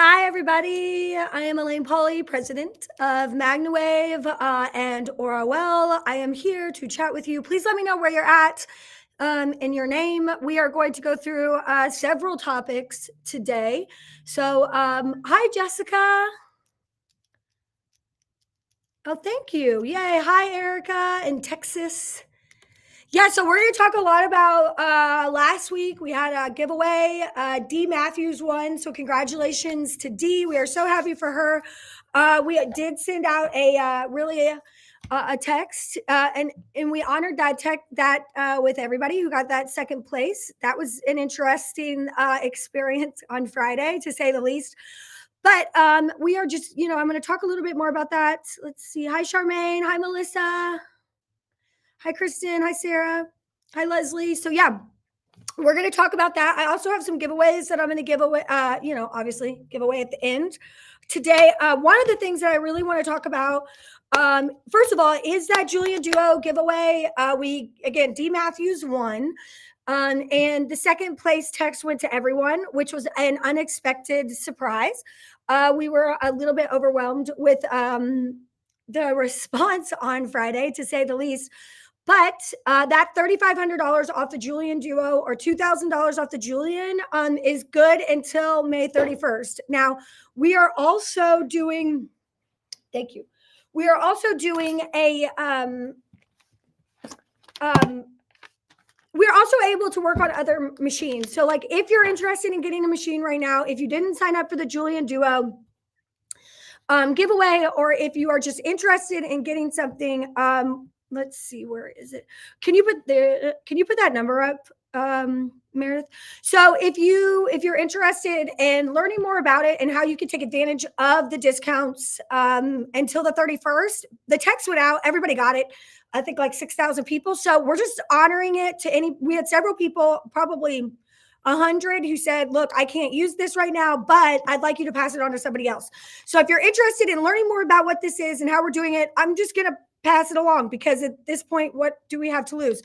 Hi, everybody. I am Alane Paulley, president of MagnaWave and OROL. I am here to chat with you. Please let me know where you're at and your name. We are going to go through several topics today. So, hi, Jessica. Oh, thank you. Yay. Hi, Erica in Texas. Yeah, so we're going to talk a lot about last week. We had a giveaway. D. Matthews won. So congratulations to D. We are so happy for her. We did send out a text and we honored that with everybody who got that second place. That was an interesting experience on Friday, to say the least. But we are just, I'm going to talk a little bit more about that. Let's see. Hi, Charmaine. Hi, Melissa. Hi, Kristen. Hi, Sarah. Hi, Leslie. So, yeah, we're going to talk about that. I also have some giveaways that I'm going to give away, obviously give away at the end. Today, one of the things that I really want to talk about, first of all, is that Julian Duo giveaway. D. Matthews won. And the second place text went to everyone, which was an unexpected surprise. We were a little bit overwhelmed with the response on Friday, to say the least. But that $3,500 off the Julian Duo or $2,000 off the Julian is good until May 31st. Now, we are also doing, thank you. We are also doing we're also able to work on other machines. So, like, if you're interested in getting a machine right now, if you didn't sign up for the Julian Duo giveaway, or if you are just interested in getting something, let's see, where is it? Can you put that number up, Meredith? So if you're interested in learning more about it and how you can take advantage of the discounts until the 31st, the text went out, everybody got it. I think like 6,000 people. So we're just honoring it to we had several people, probably 100, who said, look, I can't use this right now, but I'd like you to pass it on to somebody else. So if you're interested in learning more about what this is and how we're doing it, I'm just going to pass it along, because at this point, what do we have to lose?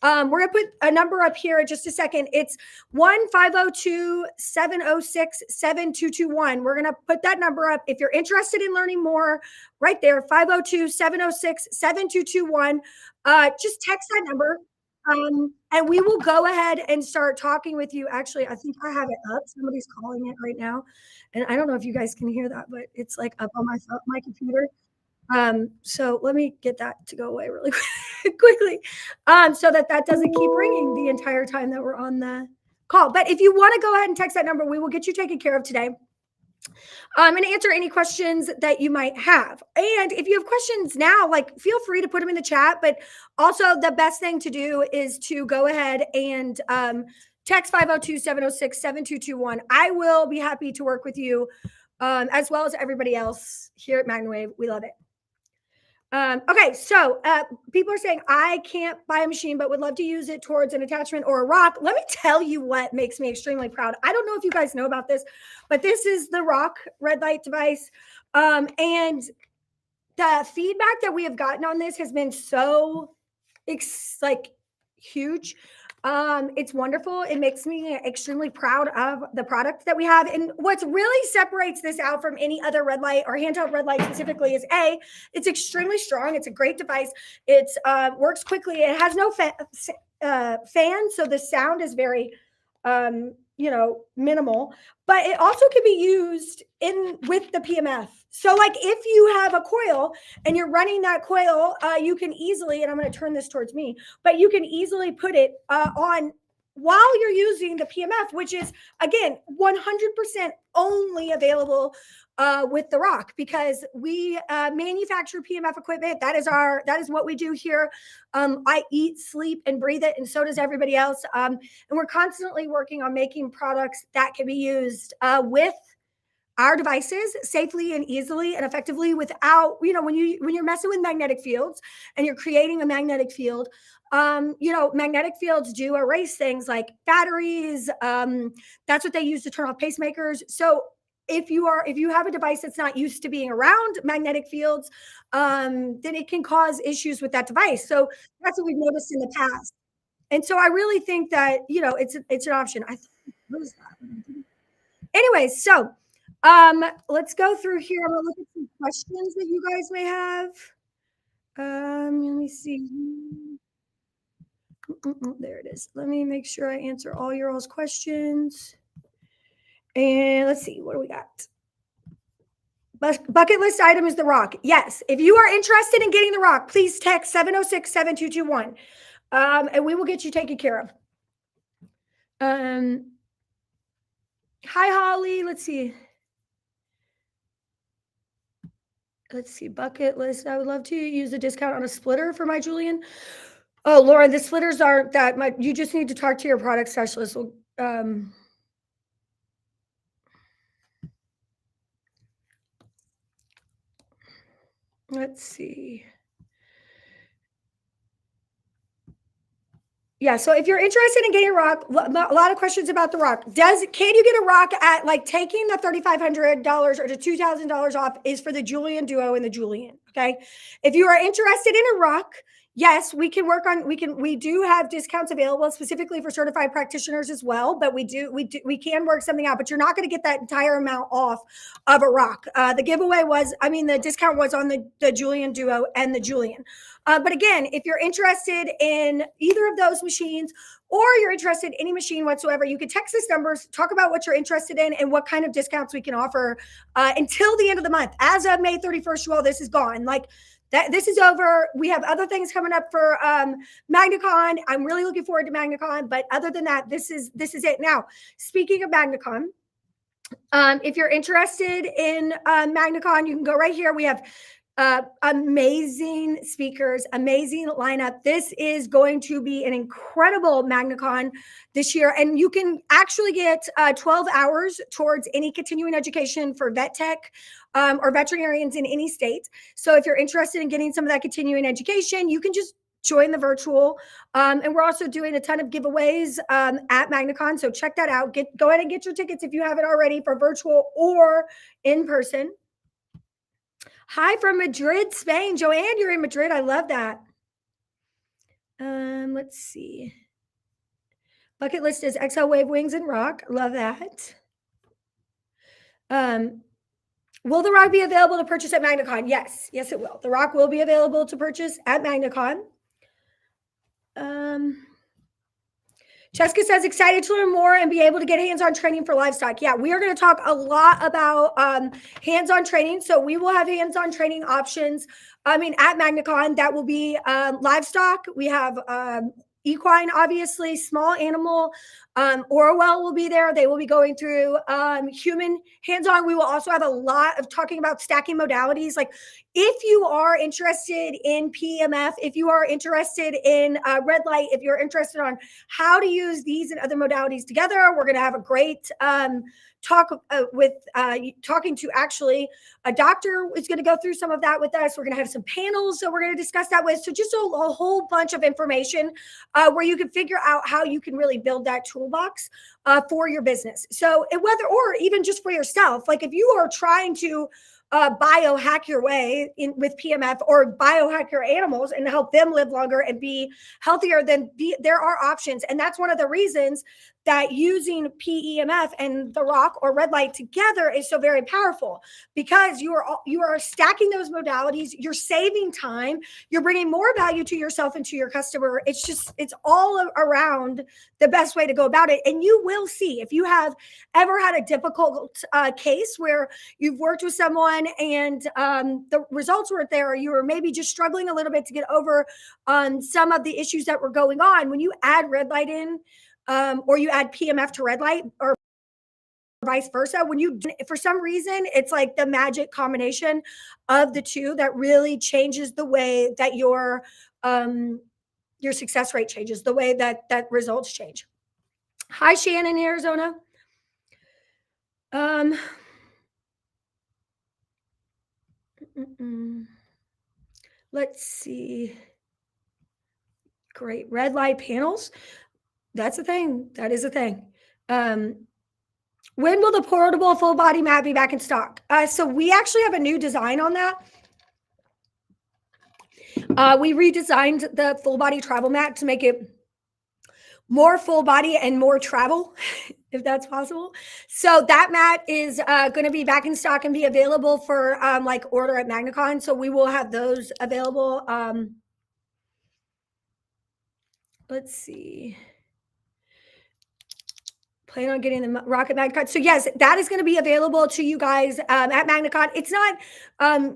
We're going to put a number up here in just a second. It's 1-502-706-7221. We're going to put that number up. If you're interested in learning more, right there, 502-706-7221. Just text that number. And we will go ahead and start talking with you. Actually, I think I have it up. Somebody's calling it right now. And I don't know if you guys can hear that, but it's like up on my computer. So let me get that to go away really quickly, so that doesn't keep ringing the entire time that we're on the call. But if you want to go ahead and text that number, we will get you taken care of today. And answer any questions that you might have. And if you have questions now, like, feel free to put them in the chat. But also, the best thing to do is to go ahead and text 502-706-7221. I will be happy to work with you, as well as everybody else here at MagnaWave. We love it. Okay, so people are saying, I can't buy a machine, but would love to use it towards an attachment or a rock. Let me tell you what makes me extremely proud. I don't know if you guys know about this, but this is the rock red light device. And the feedback that we have gotten on this has been so huge. It's wonderful. It makes me extremely proud of the product that we have. And what really separates this out from any other red light, or handheld red light specifically, is it's extremely strong. It's a great device. It works quickly. It has no fan, so the sound is very minimal, but it also can be used with the PMF. So, like, if you have a coil and you're running that coil, you can easily, and I'm going to turn this towards me, but you can easily put it on while you're using the PMF, which is, again, 100% only available with the Rock, because we manufacture PMF equipment. That is what we do here. I eat, sleep, and breathe it, and so does everybody else. And we're constantly working on making products that can be used with our devices safely and easily and effectively, without, when you're messing with magnetic fields and you're creating a magnetic field, magnetic fields do erase things like batteries. That's what they use to turn off pacemakers. So if you have a device that's not used to being around magnetic fields, then it can cause issues with that device. So that's what we've noticed in the past. And so I really think that, it's an option. Anyways, so Let's go through here. I'm gonna look at some questions that you guys may have. Let me see. There it is. Let me make sure I answer all your all's questions. And let's see, what do we got? Bucket list item is the rock. Yes. If you are interested in getting the rock, please text 706-7221. And we will get you taken care of. Hi, Holly. Let's see. Bucket list. I would love to use a discount on a splitter for my Julian. Oh, Lauren, the splitters aren't that much. You just need to talk to your product specialist. Let's see. Yeah, so if you're interested in getting a rock, a lot of questions about the rock. Can you get a rock at like taking the $3,500 or the $2,000 off is for the Julian Duo and the Julian, okay? If you are interested in a rock, yes, we can work on we do have discounts available specifically for certified practitioners as well, but we can work something out, but you're not going to get that entire amount off of a rock. The giveaway was, the discount was on the Julian Duo and the Julian. But again, if you're interested in either of those machines or you're interested in any machine whatsoever, you can text this number, talk about what you're interested in and what kind of discounts we can offer until the end of the month. As of May 31st, you all, this is gone. This is over. We have other things coming up for MagnaCon. I'm really looking forward to MagnaCon. But other than that, this is it. Now, speaking of MagnaCon, if you're interested in MagnaCon, you can go right here. We have amazing speakers, amazing lineup. This is going to be an incredible MagnaCon this year. And you can actually get 12 hours towards any continuing education for vet tech or veterinarians in any state. So if you're interested in getting some of that continuing education, you can just join the virtual. And we're also doing a ton of giveaways at MagnaCon. So check that out. Go ahead and get your tickets if you haven't already for virtual or in person. Hi from Madrid, Spain. Joanne, you're in Madrid. I love that. Let's see. Bucket list is MagnaWave wings and rock. Love that. Will the rock be available to purchase at MagnaCon? Yes, it will. The rock will be available to purchase at MagnaCon. Jessica says, excited to learn more and be able to get hands-on training for livestock. Yeah, we are going to talk a lot about hands-on training. So we will have hands-on training options. At MagnaCon, that will be livestock. We have equine, obviously, small animal. Orwell will be there. They will be going through human hands-on. We will also have a lot of talking about stacking modalities. Like if you are interested in PEMF, if you are interested in red light, if you're interested on how to use these and other modalities together, we're going to have a great talk with talking to actually a doctor is going to go through some of that with us. We're going to have some panels that we're going to discuss that with. So just a whole bunch of information where you can figure out how you can really build that toolbox for your business. So or even just for yourself, like if you are trying to biohack your way with PMF or biohack your animals and help them live longer and be healthier, then there are options. And that's one of the reasons that using PEMF and the rock or red light together is so very powerful, because you are stacking those modalities, you're saving time, you're bringing more value to yourself and to your customer. It's all around the best way to go about it. And you will see, if you have ever had a difficult case where you've worked with someone and the results weren't there, or you were maybe just struggling a little bit to get over some of the issues that were going on, when you add red light in, or you add PMF to red light, or vice versa, for some reason, it's like the magic combination of the two that really changes the way that your success rate changes, the way that results change. Hi, Shannon in Arizona. Let's see. Great. Red light panels. That's a thing. That is a thing. When will the portable full body mat be back in stock? So we actually have a new design on that. We redesigned the full body travel mat to make it more full body and more travel, if that's possible. So that mat is going to be back in stock and be available for like order at MagnaCon. So we will have those available. Let's see. Plan on getting the Rocket MagnaCon. So yes, that is going to be available to you guys at MagnaCon. It's not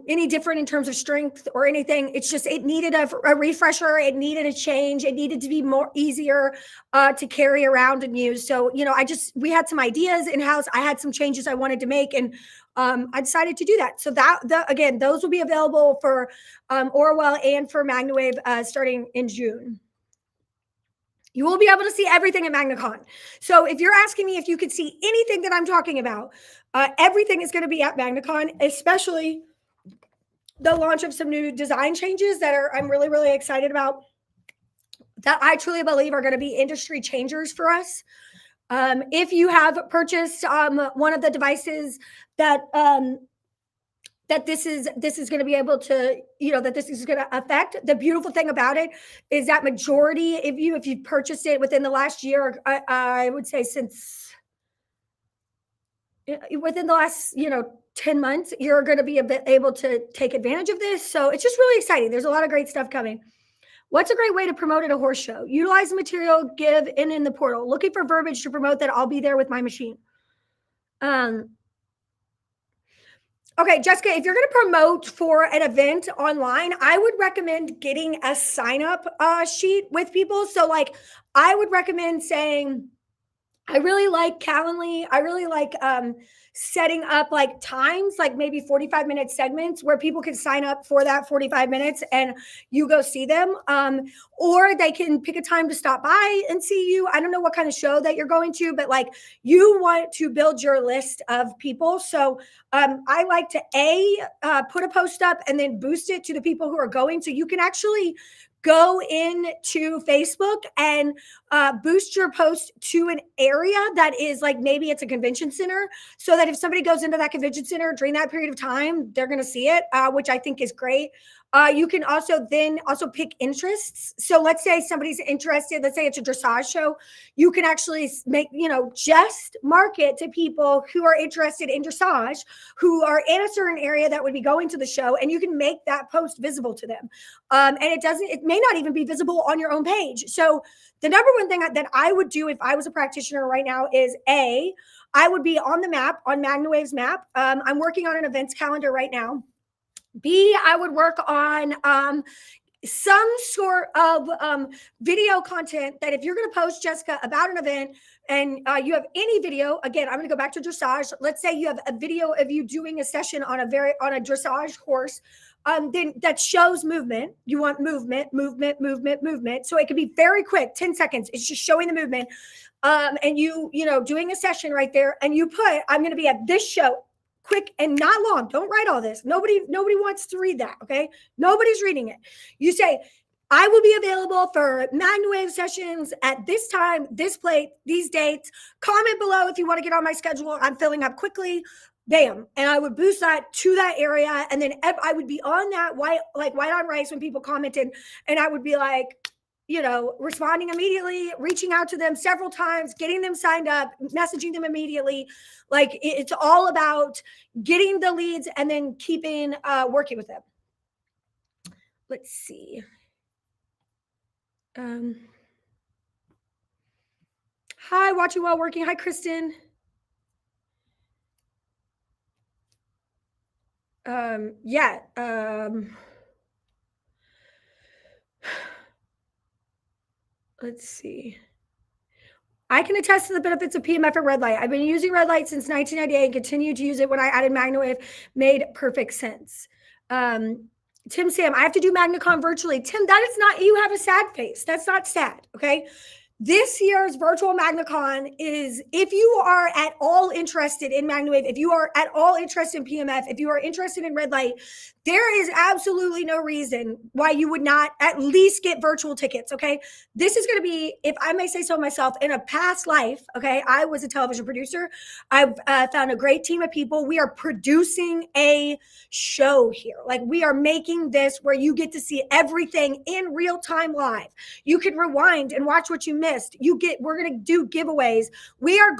any different in terms of strength or anything. It's just it needed a refresher. It needed a change. It needed to be more easier to carry around and use. So we had some ideas in house. I had some changes I wanted to make, and I decided to do that. So again, those will be available for Orwell and for MagnaWave starting in June. You will be able to see everything at MagnaCon. So if you're asking me if you could see anything that I'm talking about, everything is going to be at MagnaCon, especially the launch of some new design changes that I'm really, really excited about, that I truly believe are going to be industry changers for us. If you have purchased one of the devices that this is going to be able to, that this is going to affect. The beautiful thing about it is that majority, if you've purchased it within the last year, I would say within the last, 10 months, you're going to be able to take advantage of this. So it's just really exciting. There's a lot of great stuff coming. What's a great way to promote at a horse show? Utilize the material, give in the portal. Looking for verbiage to promote that I'll be there with my machine. Okay, Jessica, if you're going to promote for an event online, I would recommend getting a sign-up sheet with people. So, like, I would recommend saying, I really like Calendly. I really like setting up like times, like maybe 45-minute segments where people can sign up for that 45 minutes and you go see them. Or they can pick a time to stop by and see you. I don't know what kind of show that you're going to, but like you want to build your list of people. So I like to put a post up and then boost it to the people who are going. So you can actually go into Facebook and boost your post to an area that is like, maybe it's a convention center, so that if somebody goes into that convention center during that period of time, they're going to see it, which I think is great. You can also pick interests. So let's say somebody's interested, let's say it's a dressage show. You can actually make, just market to people who are interested in dressage, who are in a certain area that would be going to the show, and you can make that post visible to them. And it may not even be visible on your own page. So the number one thing that I would do if I was a practitioner right now is I would be on the map, on MagnaWave's map. I'm working on an events calendar right now. B, I would work on some sort of video content that if you're going to post, Jessica, about an event and you have any video, again, I'm going to go back to dressage. Let's say you have a video of you doing a session on a dressage horse, then that shows movement. You want movement. So it can be very quick, 10 seconds. It's just showing the movement. And doing a session right there, and you put, I'm going to be at this show. Quick and not long. Don't write all this. Nobody wants to read that. Okay. Nobody's reading it. You say, I will be available for MagnaWave sessions at this time, this place, these dates. Comment below if you want to get on my schedule. I'm filling up quickly. Bam. And I would boost that to that area. And then I would be on that white on rice when people commented. And I would be like, responding immediately, reaching out to them several times, getting them signed up, messaging them immediately. Like it's all about getting the leads and then keeping working with them. Let's see. Hi, watching while working. Hi, Kristen. Let's see. I can attest to the benefits of PMF at red light. I've been using red light since 1998 and continue to use it when I added MagnaWave. Made perfect sense. Tim Sam, I have to do MagnaCon virtually. Tim, that is not, you have a sad face. That's not sad, okay? This year's virtual MagnaCon is, if you are at all interested in MagnaWave, if you are at all interested in PMF, if you are interested in red light, there is absolutely no reason why you would not at least get virtual tickets, okay? This is going to be, if I may say so myself, in a past life, okay, I was a television producer. I've found a great team of people. We are producing a show here. Like, we are making this where you get to see everything in real time live. You can rewind and watch what you missed. list, we're going to do giveaways. We have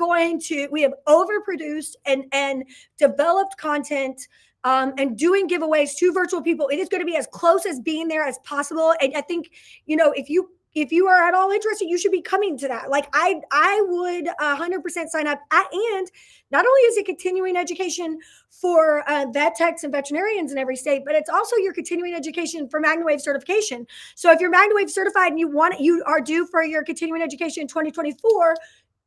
overproduced and developed content and doing giveaways to virtual people. It is going to be as close as being there as possible. And I think, if you are at all interested, you should be coming to that. Like I would 100% sign up. And not only is it continuing education for vet techs and veterinarians in every state, but it's also your continuing education for MagnaWave certification. So if you're MagnaWave certified and you are due for your continuing education in 2024,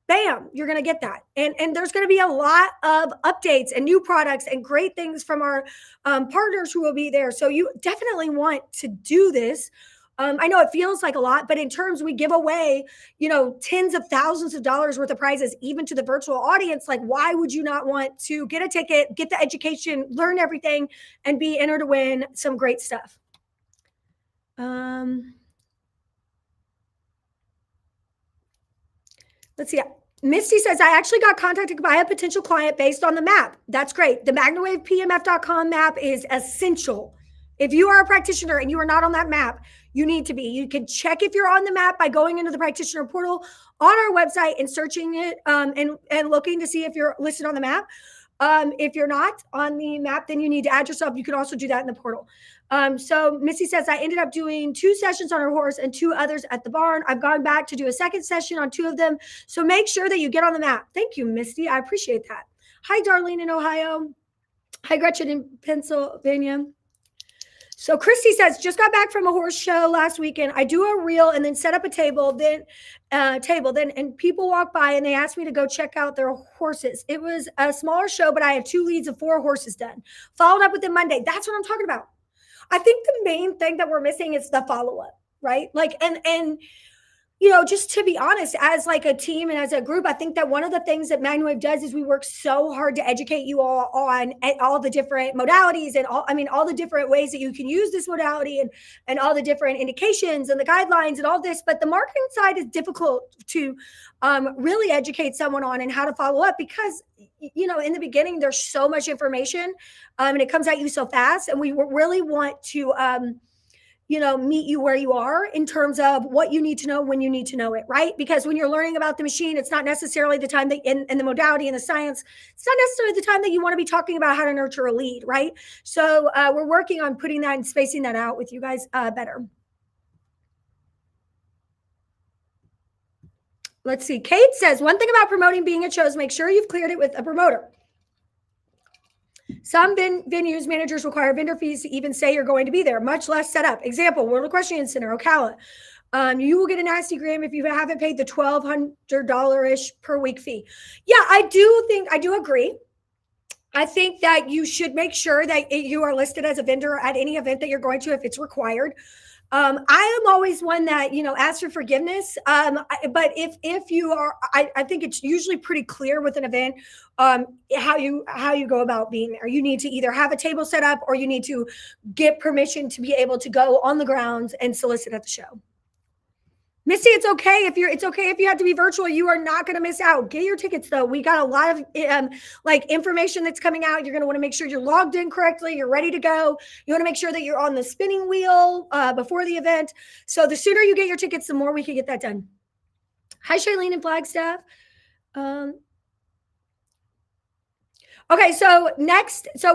bam, you're going to get that. And there's going to be a lot of updates and new products and great things from our partners who will be there. So you definitely want to do this. I know it feels like a lot, but in terms, we give away, tens of thousands of dollars worth of prizes, even to the virtual audience. Like, why would you not want to get a ticket, get the education, learn everything, and be entered to win some great stuff? Let's see. Misty says, I actually got contacted by a potential client based on the map. That's great. The MagnaWavePMF.com map is essential. If you are a practitioner and you are not on that map, you need to be. You can check if you're on the map by going into the practitioner portal on our website and searching it and looking to see if you're listed on the map. If you're not on the map, then you need to add yourself. You can also do that in the portal. So Missy says, I ended up doing 2 sessions on her horse and 2 others at the barn. I've gone back to do a second session on 2 of them. So make sure that you get on the map. Thank you, Misty. I appreciate that. Hi, Darlene in Ohio. Hi, Gretchen in Pennsylvania. So Christy says, just got back from a horse show last weekend. I do a reel and then set up a table, and people walk by and they ask me to go check out their horses. It was a smaller show, but I had 2 leads of 4 horses done. Followed up with them Monday. That's what I'm talking about. I think the main thing that we're missing is the follow-up, right? Like, and just to be honest, as like a team and as a group, I think that one of the things that MagnaWave does is we work so hard to educate you all on all the different modalities and all the different ways that you can use this modality and all the different indications and the guidelines and all this. But the marketing side is difficult to really educate someone on and how to follow up because, in the beginning, there's so much information and it comes at you so fast. And we really want to, meet you where you are in terms of what you need to know when you need to know it, right? Because when you're learning about the machine, it's not necessarily the time that in the modality and the science, it's not necessarily the time that you want to be talking about how to nurture a lead, right? So we're working on putting that and spacing that out with you guys better. Let's see. Kate says, one thing about promoting being at shows, make sure you've cleared it with a promoter. Some venues managers require vendor fees to even say you're going to be there, much less setup. Example, World Equestrian Center, Ocala. You will get a nasty gram if you haven't paid the $1,200-ish per week fee. Yeah, I do agree. I think that you should make sure that you are listed as a vendor at any event that you're going to if it's required. I am always one that, asks for forgiveness. But if you are, I think it's usually pretty clear with an event, how you go about being there. You need to either have a table set up or you need to get permission to be able to go on the grounds and solicit at the show. Misty, it's okay if you have to be virtual. You are not going to miss out. Get your tickets though. We got a lot of information that's coming out. You're going to want to make sure you're logged in correctly. You're ready to go. You want to make sure that you're on the spinning wheel before the event. So the sooner you get your tickets, the more we can get that done. Hi, Shailene in Flagstaff. Okay, so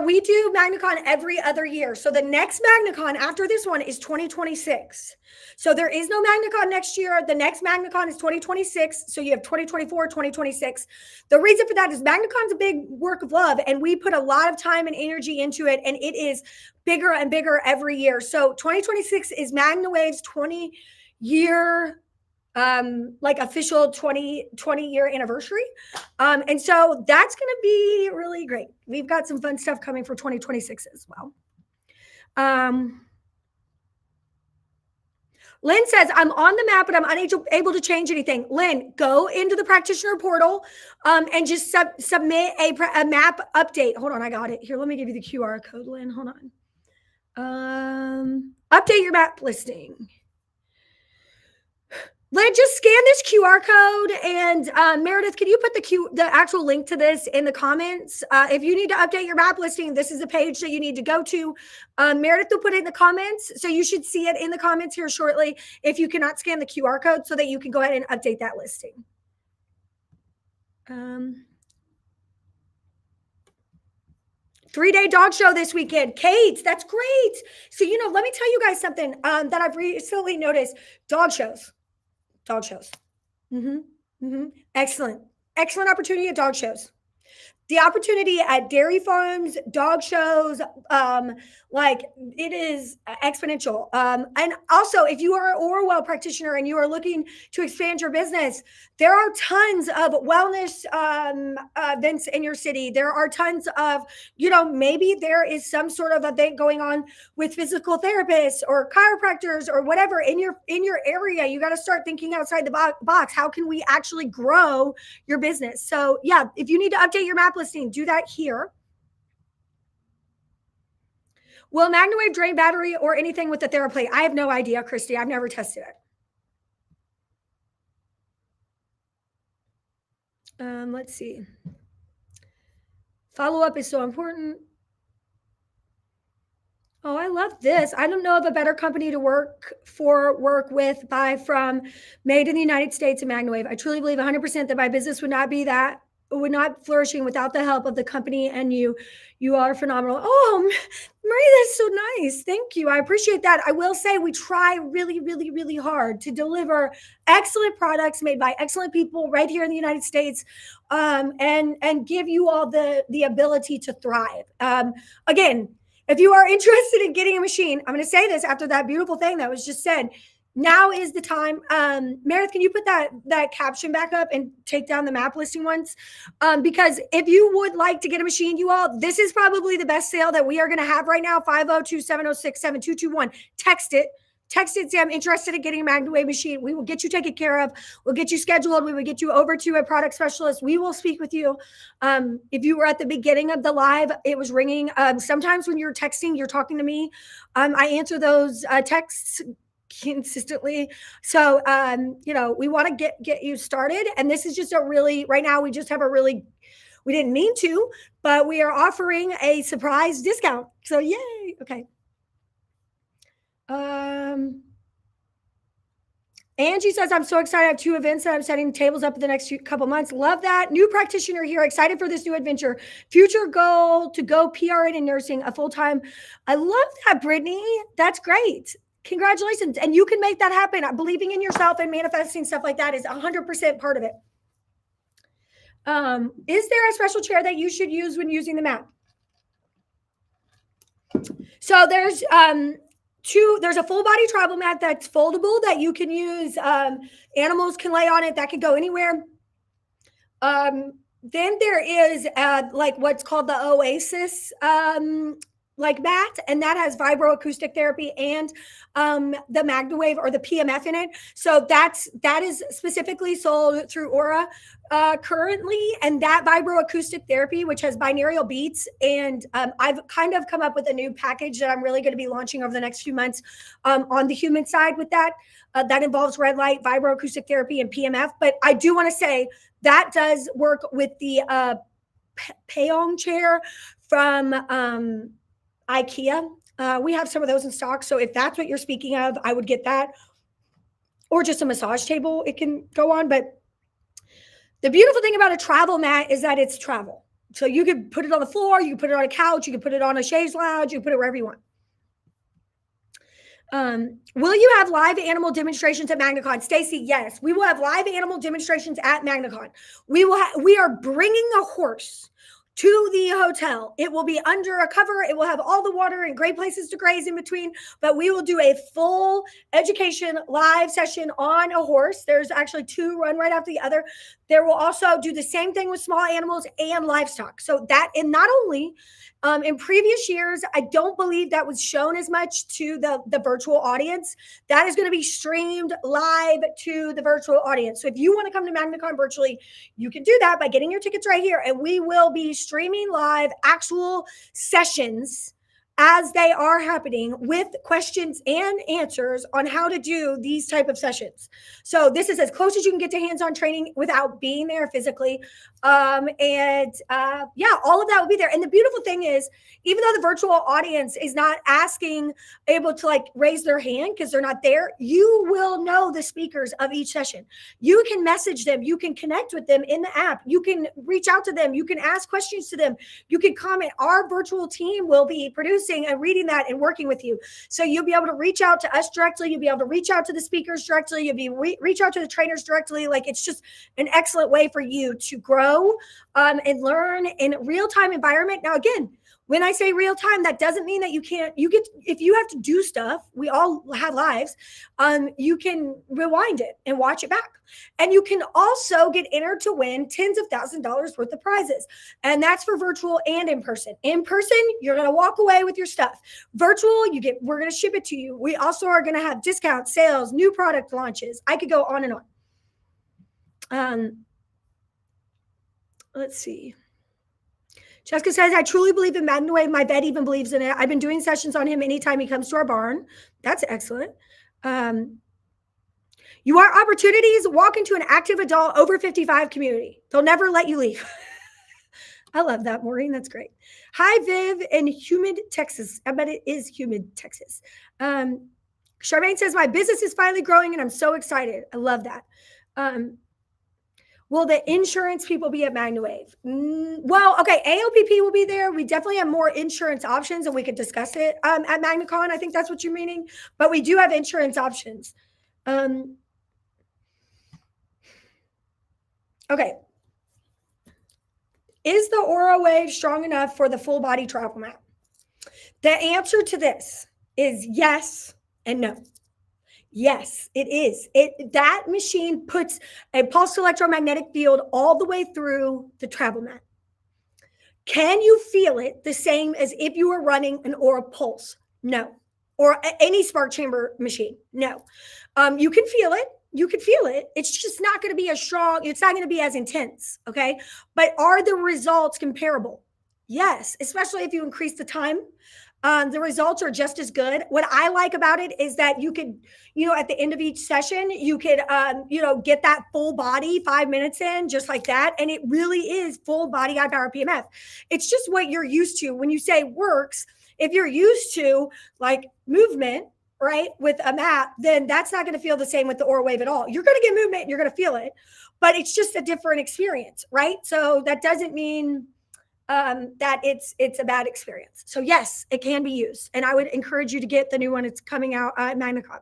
we do MagnaCon every other year. So the next MagnaCon after this one is 2026. So there is no MagnaCon next year. The next MagnaCon is 2026. So you have 2024, 2026. The reason for that is MagnaCon's a big work of love, and we put a lot of time and energy into it, and it is bigger and bigger every year. So 2026 is MagnaWave's 20-year official 20-year anniversary. And so that's going to be really great. We've got some fun stuff coming for 2026 as well. Lynn says, I'm on the map, but I'm unable to change anything. Lynn, go into the practitioner portal and just submit a map update. Hold on, I got it. Here, let me give you the QR code, Lynn. Hold on. Update your map listing. Just scan this QR code, and Meredith, can you put the actual link to this in the comments? If you need to update your map listing, this is the page that you need to go to. Meredith will put it in the comments, so you should see it in the comments here shortly if you cannot scan the QR code, so that you can go ahead and update that listing. 3-day dog show this weekend. Kate, that's great. So, let me tell you guys something that I've recently noticed. Dog shows. Excellent opportunity at dog shows. The opportunity at dairy farms, dog shows, it is exponential. And also, if you are an Orwell practitioner and you are looking to expand your business, there are tons of wellness events in your city. There are tons of, maybe there is some sort of event going on with physical therapists or chiropractors or whatever in your area. You got to start thinking outside the box. How can we actually grow your business? So yeah, if you need to update your map listing, do that here. Will MagnaWave drain battery or anything with the TheraPlate? I have no idea, Christy. I've never tested it. Let's see. Follow-up is so important. Oh, I love this. I don't know of a better company to work with, buy from, made in the United States and MagnaWave. I truly believe 100% that my business would not flourishing without the help of the company and you. You are phenomenal. Oh, Marie, that's so nice. Thank you. I appreciate that. I will say we try really, really, really hard to deliver excellent products made by excellent people right here in the United States, and give you all the ability to thrive. Again, if you are interested in getting a machine, I'm going to say this after that beautiful thing that was just said. Now is the time. Meredith, can you put that caption back up and take down the map listing ones? Because if you would like to get a machine, you all, this is probably the best sale that we are going to have right now. 502-706-7221. Text it. Say, I'm interested in getting a MagnaWave machine. We will get you taken care of. We'll get you scheduled. We will get you over to a product specialist. We will speak with you. If you were at the beginning of the live, it was ringing. Sometimes when you're texting, you're talking to me. I answer those texts consistently. So, we want to get you started. And this is just right now, we just have we didn't mean to, but we are offering a surprise discount. So yay. Okay. Angie says, I'm so excited. I have 2 events that I'm setting tables up in the next couple months. Love that. New practitioner here. Excited for this new adventure. Future goal to go PRN in nursing, a full-time. I love that, Brittany. That's great. Congratulations. And you can make that happen. Believing in yourself and manifesting stuff like that is 100% part of it. Is there a special chair that you should use when using the map? So there's a full body travel mat that's foldable that you can use. Animals can lay on it. That could go anywhere. Then there is what's called the Oasis mat, and that has vibroacoustic therapy and the MagnaWave or the PMF in it. So that is specifically sold through Aura currently, and that vibroacoustic therapy, which has binaural beats, and I've kind of come up with a new package that I'm really going to be launching over the next few months on the human side with that. That involves red light, vibroacoustic therapy, and PMF. But I do want to say that does work with the Payong chair from IKEA. We have some of those in stock. So if that's what you're speaking of, I would get that. Or just a massage table it can go on. But the beautiful thing about a travel mat is that it's travel. So you can put it on the floor, you can put it on a couch, you can put it on a chaise lounge, you can put it wherever you want. Will you have live animal demonstrations at MagnaCon? Stacy, yes. We will have live animal demonstrations at MagnaCon. We are bringing a horse to the hotel. It will be under a cover. It will have all the water and great places to graze in between, but we will do a full education live session on a horse. There's actually 2 run right after the other. There will also do the same thing with small animals and livestock. So that, and not only in previous years, I don't believe that was shown as much to the virtual audience. That is going to be streamed live to the virtual audience. So if you want to come to MagnaCon virtually, you can do that by getting your tickets right here. And we will be streaming live actual sessions as they are happening with questions and answers on how to do these type of sessions. So this is as close as you can get to hands-on training without being there physically. Yeah, all of that will be there. And the beautiful thing is, even though the virtual audience is not able to like raise their hand because they're not there, you will know the speakers of each session. You can message them, you can connect with them in the app, you can reach out to them, you can ask questions to them, you can comment. Our virtual team will be producing and reading that and working with you. So you'll be able to reach out to us directly, you'll be able to reach out to the speakers directly, you'll be reach out to the trainers directly. Like, it's just an excellent way for you to grow and learn in a real-time environment. Now, again, when I say real time, that doesn't mean that if you have to do stuff, we all have lives, you can rewind it and watch it back. And you can also get entered to win tens of thousands of dollars worth of prizes. And that's for virtual and in person. In person, you're going to walk away with your stuff. Virtual, we're going to ship it to you. We also are going to have discounts, sales, new product launches. I could go on and on. Let's see. Jessica says, I truly believe in MagnaWave. My vet even believes in it. I've been doing sessions on him anytime he comes to our barn. That's excellent. You want opportunities? Walk into an active adult over 55 community. They'll never let you leave. I love that, Maureen. That's great. Hi, Viv in humid Texas. I bet it is humid Texas. Charmaine says, my business is finally growing and I'm so excited. I love that. Will the insurance people be at MagnaWave? Well, okay, AOPP will be there. We definitely have more insurance options and we could discuss it at MagnaCon. I think that's what you're meaning. But we do have insurance options. Okay. Is the Aura Wave strong enough for the full body travel mat? The answer to this is yes and no. Yes, it is. That machine puts a pulsed electromagnetic field all the way through the travel mat. Can you feel it the same as if you were running an Aura Pulse? No. Or any spark chamber machine? No. You can feel it. You can feel it. It's just not going to be as strong. It's not going to be as intense. Okay. But are the results comparable? Yes, especially if you increase the time. The results are just as good. What I like about it is that you could, at the end of each session, you could, get that full body 5 minutes in just like that. And it really is full body high power PMF. It's just what you're used to. When you say works, if you're used to like movement, right, with a mat, then that's not going to feel the same with the Aura Wave at all. You're going to get movement and you're going to feel it, but it's just a different experience, right? So that doesn't mean that it's a bad experience. So yes, it can be used. And I would encourage you to get the new one. It's coming out at MagnaCon.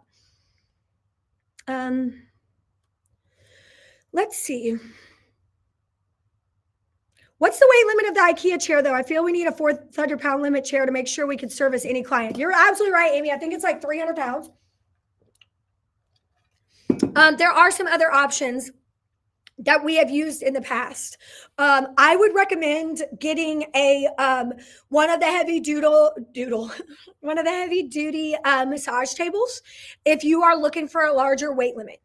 Let's see. What's the weight limit of the IKEA chair, though? I feel we need a 400-pound limit chair to make sure we can service any client. You're absolutely right, Amy. I think it's like 300 pounds. There are some other options that we have used in the past. I would recommend getting one of the heavy duty massage tables if you are looking for a larger weight limit.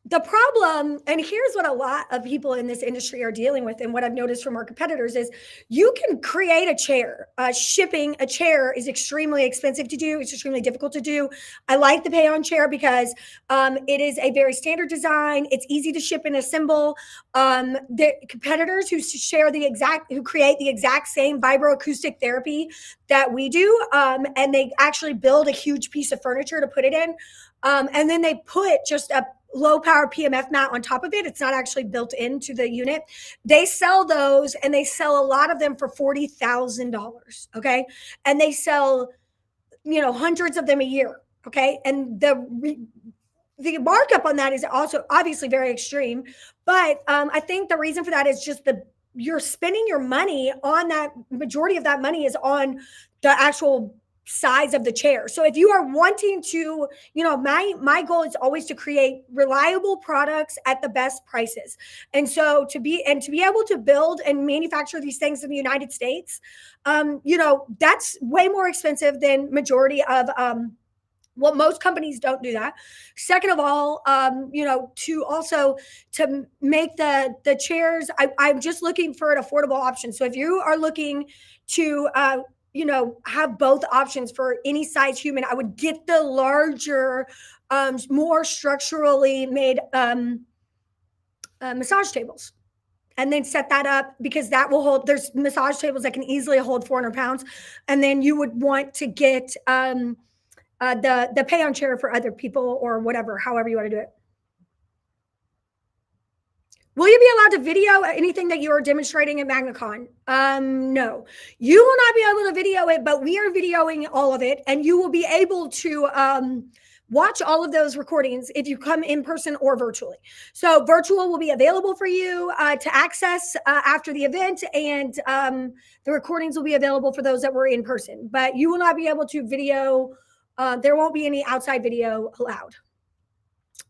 The problem, and here's what a lot of people in this industry are dealing with, and what I've noticed from our competitors is you can create a chair. Shipping a chair is extremely expensive to do. It's extremely difficult to do. I like the pay-on chair because it is a very standard design. It's easy to ship and assemble. The competitors who create the exact same vibroacoustic therapy that we do, and they actually build a huge piece of furniture to put it in, and then they put just a low power PMF mat on top of it. It's not actually built into the unit. They sell those, and they sell a lot of them for $40,000. Okay. And they sell, hundreds of them a year. Okay. And the markup on that is also obviously very extreme. But I think the reason for that is just you're spending your money on that. Majority of that money is on the actual size of the chair. So if you are wanting to, my goal is always to create reliable products at the best prices. And so to be able to build and manufacture these things in the United States, that's way more expensive than majority of Well, most companies don't do that. Second of all, to also to make the chairs, I'm just looking for an affordable option. So if you are looking to have both options for any size human, I would get the larger, more structurally made massage tables, and then set that up, because that will hold. There's massage tables that can easily hold 400 pounds, and then you would want to get the pay on chair for other people, or whatever, however you want to do it. Will you be allowed to video anything that you are demonstrating at MagnaCon? No, you will not be able to video it, but we are videoing all of it, and you will be able to watch all of those recordings if you come in person or virtually. So virtual will be available for you to access after the event, and the recordings will be available for those that were in person, but you will not be able to video. There won't be any outside video allowed.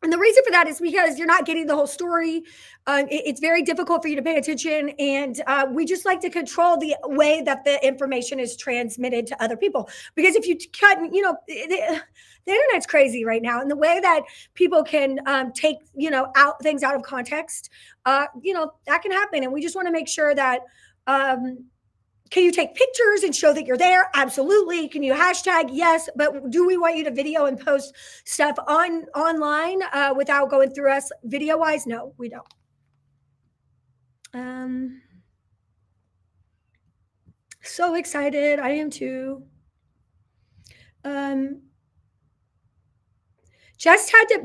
And the reason for that is because you're not getting the whole story. It's very difficult for you to pay attention. And we just like to control the way that the information is transmitted to other people. Because if you cut, the internet's crazy right now. And the way that people can take, out things out of context, that can happen. And we just want to make sure that, can you take pictures and show that you're there? Absolutely. Can you hashtag? Yes. But do we want you to video and post stuff online without going through us video wise? No, we don't. So excited. I am too.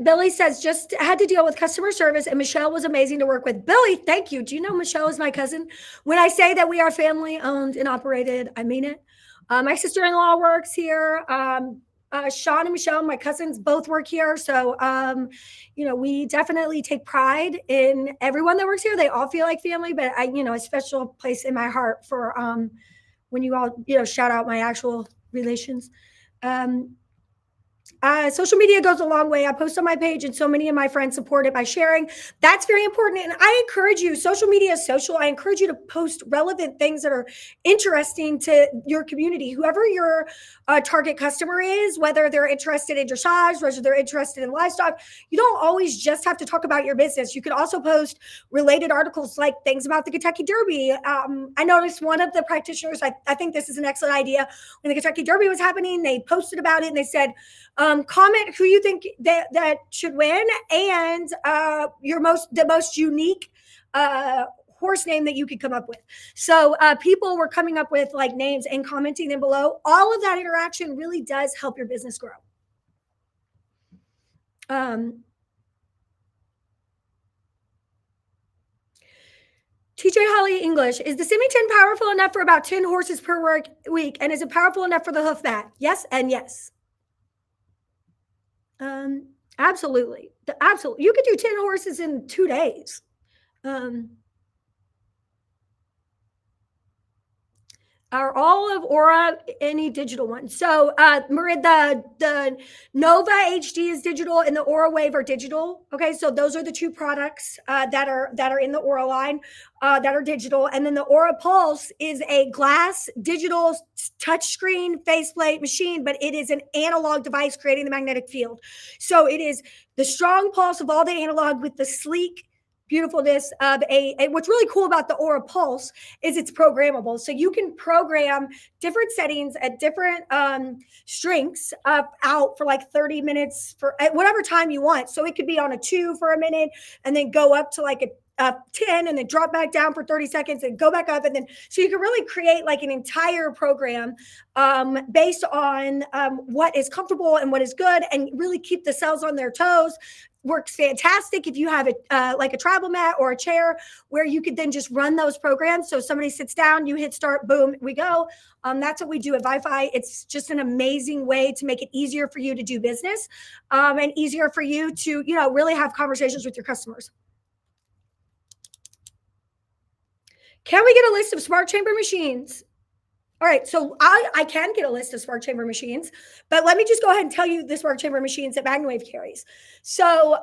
Billy says, just had to deal with customer service, and Michelle was amazing to work with. Billy, thank you. Do you know Michelle is my cousin? When I say that we are family owned and operated, I mean it. My sister-in-law works here. Sean and Michelle, my cousins, both work here. So, we definitely take pride in everyone that works here. They all feel like family, but a special place in my heart for when you all, shout out my actual relations. Social media goes a long way. I post on my page, and so many of my friends support it by sharing. That's very important. And I encourage you, social media is social. I encourage you to post relevant things that are interesting to your community, whoever your target customer is, whether they're interested in dressage, whether they're interested in livestock. You don't always just have to talk about your business. You can also post related articles, like things about the Kentucky Derby. I noticed one of the practitioners, I think this is an excellent idea. When the Kentucky Derby was happening, they posted about it, and they said, comment who you think that should win, and the most unique horse name that you could come up with. So people were coming up with like names and commenting them below. All of that interaction really does help your business grow. TJ Holly English, is the Semi-10 powerful enough for about 10 horses per week? And is it powerful enough for the hoof mat? Yes and yes. Absolutely. Absolutely. You could do 10 horses in 2 days. Are all of Aura any digital ones? So, Maria, the Nova HD is digital, and the Aura Wave are digital. Okay, so those are the two products that are in the Aura line that are digital, and then the Aura Pulse is a glass digital touchscreen faceplate machine, but it is an analog device creating the magnetic field. So it is the strong pulse of all the analog with the sleek beautifulness of what's really cool about the Aura Pulse is it's programmable. So you can program different settings at different strengths out for like 30 minutes at whatever time you want. So it could be on a 2 for a minute, and then go up to like a 10, and then drop back down for 30 seconds and go back up. And then, so you can really create like an entire program based on what is comfortable and what is good, and really keep the cells on their toes. Works fantastic if you have like a travel mat or a chair where you could then just run those programs. So somebody sits down, you hit start, boom, we go. That's what we do at Wi-Fi. It's just an amazing way to make it easier for you to do business and easier for you to, really have conversations with your customers. Can we get a list of smart chamber machines? All right, so I can get a list of smart chamber machines, but let me just go ahead and tell you the smart chamber machines that MagnaWave carries. So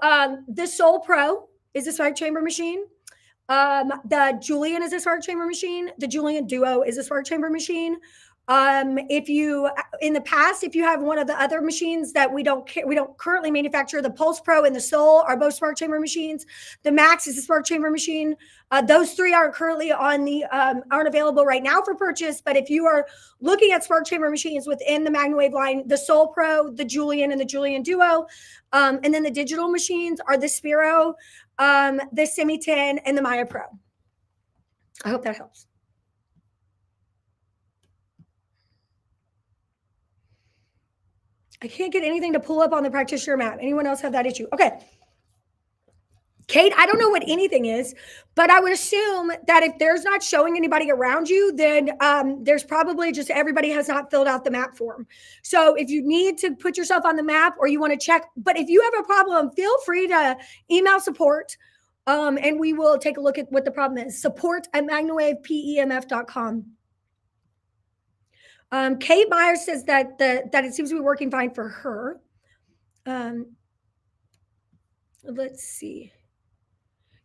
the Soul Pro is a smart chamber machine. The Julian is a smart chamber machine. The Julian Duo is a smart chamber machine. If you in the past, if you have one of the other machines that we don't currently manufacture, the Pulse Pro and the Soul are both spark chamber machines. The Max is a spark chamber machine. Those three aren't currently on the aren't available right now for purchase. But if you are looking at spark chamber machines within the MagnaWave line, the Soul Pro, the Julian, and the Julian Duo, and then the digital machines are the Spiro, the Semi 10, and the Maya Pro. I hope that helps. I can't get anything to pull up on the practitioner map. Anyone else have that issue? Okay. Kate, I don't know what anything is, but I would assume that if there's not showing anybody around you, then there's probably just everybody has not filled out the map form. So if you need to put yourself on the map or you want to check, but if you have a problem, feel free to email support and we will take a look at what the problem is. support@magnawavepemf.com. Kate Myers says that it seems to be working fine for her. Let's see.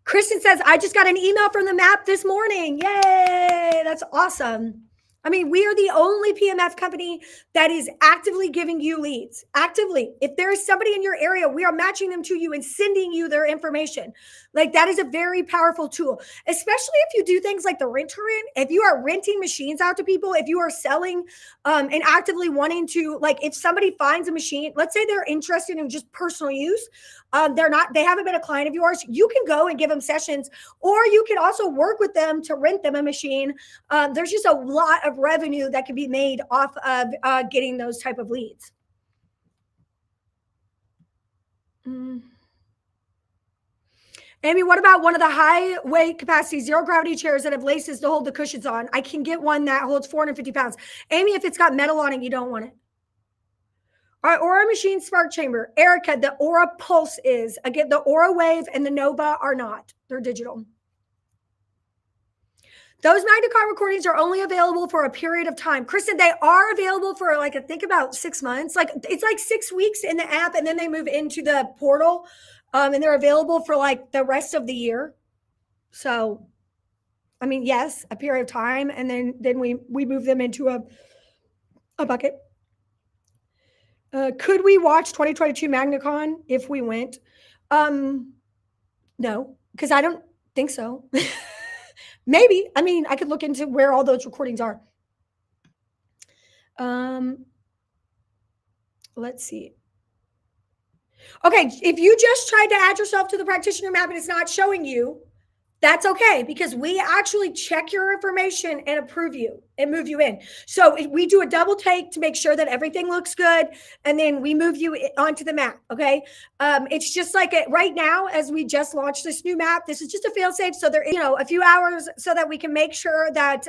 Kristen says, I just got an email from the map this morning. Yay! That's awesome. I mean, we are the only PMF company that is actively giving you leads. Actively. If there is somebody in your area, we are matching them to you and sending you their information. Like that is a very powerful tool, especially if you do things like the rent-to-rent. If you are renting machines out to people, if you are selling and actively wanting to, like if somebody finds a machine, let's say they're interested in just personal use, they haven't been a client of yours, you can go and give them sessions, or you can also work with them to rent them a machine. There's just a lot of revenue that can be made off of getting those type of leads. Amy, what about one of the high weight capacity zero gravity chairs that have laces to hold the cushions on? I can get one that holds 450 pounds. Amy, if it's got metal on it, you don't want it. Our Aura machine spark chamber. Erica, the Aura Pulse is. Again, the Aura Wave and the Nova are not. They're digital. Those MagnaCon recordings are only available for a period of time. Kristen, they are available for like, I think about 6 months. Like it's like 6 weeks in the app and then they move into the portal and they're available for like the rest of the year. So, I mean, yes, a period of time. And then we move them into a bucket. Could we watch 2022 MagnaCon if we went? No, because I don't think so. Maybe. I mean, I could look into where all those recordings are. Let's see. Okay, if you just tried to add yourself to the practitioner map and it's not showing you, that's okay, because we actually check your information and approve you and move you in. So we do a double take to make sure that everything looks good, and then we move you onto the map, okay? It's just like right now, as we just launched this new map, this is just a fail-safe, so there is, a few hours so that we can make sure that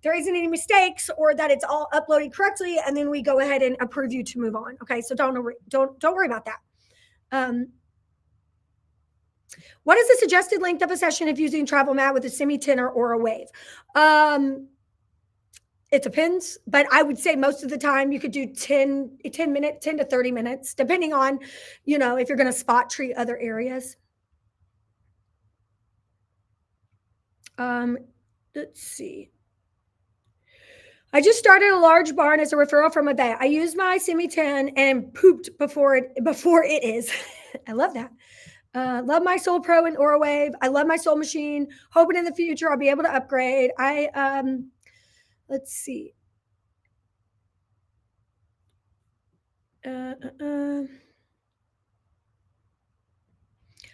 there isn't any mistakes or that it's all uploaded correctly, and then we go ahead and approve you to move on, okay? So don't worry about that. What is the suggested length of a session if using travel mat with a Semi 10 or a Wave? It depends, but I would say most of the time you could do 10 to 30 minutes, depending on, if you're going to spot treat other areas. Let's see. I just started a large barn as a referral from a vet. I used my Semi 10 and pooped before it is. I love that. Love my Soul Pro and Aura Wave. I love my Soul machine. Hoping in the future I'll be able to upgrade. Let's see.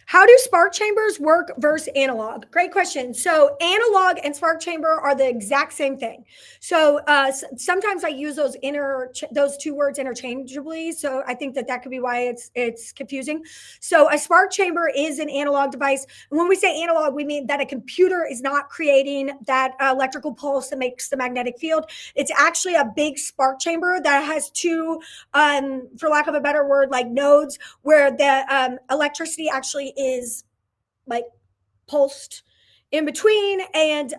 How do spark chambers work versus analog? Great question. So analog and spark chamber are the exact same thing. So sometimes I use those two words interchangeably. So I think that could be why it's confusing. So a spark chamber is an analog device. And when we say analog, we mean that a computer is not creating that electrical pulse that makes the magnetic field. It's actually a big spark chamber that has two, for lack of a better word, like nodes where the electricity actually is like pulsed in between, and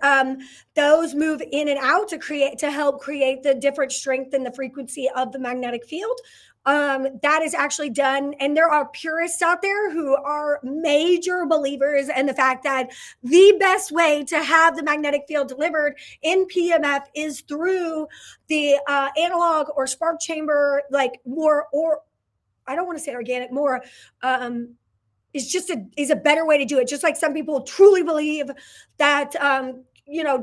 those move in and out to help create the different strength and the frequency of the magnetic field. that is actually done. And there are purists out there who are major believers in the fact that the best way to have the magnetic field delivered in PMF is through the analog or spark chamber, like more, or I don't want to say organic, more is a better way to do it. Just like some people truly believe that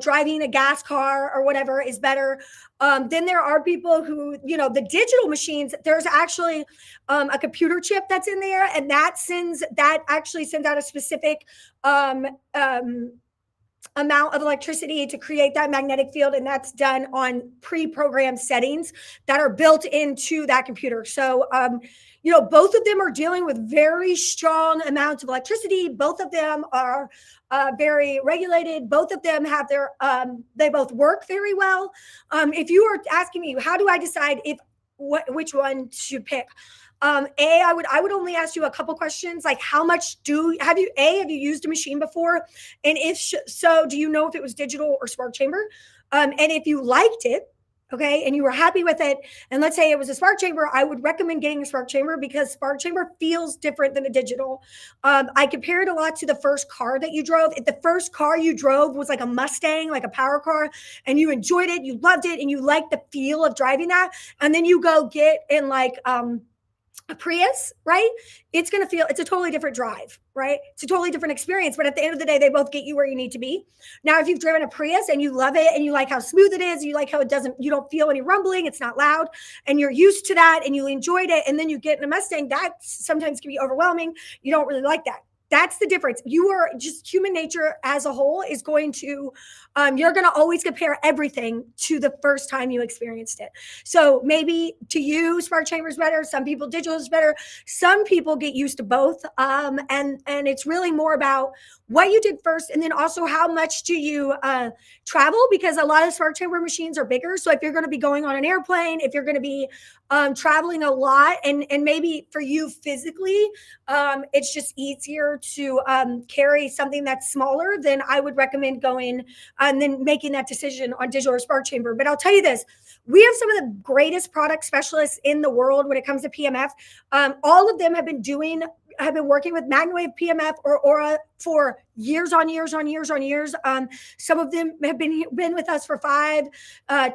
driving a gas car or whatever is better. Then there are people who, the digital machines, there's actually a computer chip that's in there, and that actually sends out a specific amount of electricity to create that magnetic field, and that's done on pre-programmed settings that are built into that computer. So both of them are dealing with very strong amounts of electricity. Both of them are very regulated. Both of them have they both work very well. If you are asking me, how do I decide which one to pick? I would only ask you a couple questions, like how much have you used a machine before? And if so, do you know if it was digital or spark chamber? And if you liked it, okay, and you were happy with it, and let's say it was a spark chamber, I would recommend getting a spark chamber because spark chamber feels different than a digital. I compare it a lot to the first car that you drove. If the first car you drove was like a Mustang, like a power car, and you enjoyed it, you loved it, and you liked the feel of driving that, and then you go get in like a Prius, right? It's a totally different drive, right? It's a totally different experience. But at the end of the day, they both get you where you need to be. Now, if you've driven a Prius and you love it and you like how smooth it is, you like how you don't feel any rumbling, it's not loud, and you're used to that and you enjoyed it, and then you get in a Mustang, that sometimes can be overwhelming. You don't really like that. That's the difference. You are just human nature as a whole is going to, you're going to always compare everything to the first time you experienced it. So maybe to you, spark chamber is better. Some people, digital is better. Some people get used to both. And it's really more about what you did first. And then also how much do you travel? Because a lot of spark chamber machines are bigger. So if you're going to be going on an airplane, if you're going to be traveling a lot, and maybe for you physically, it's just easier to carry something that's smaller, then I would recommend going and then making that decision on digital or spark chamber. But I'll tell you this, we have some of the greatest product specialists in the world when it comes to PMF. All of them have been working with MagnaWave PMF or Aura for years on years on years on years. Some of them have been with us for 5,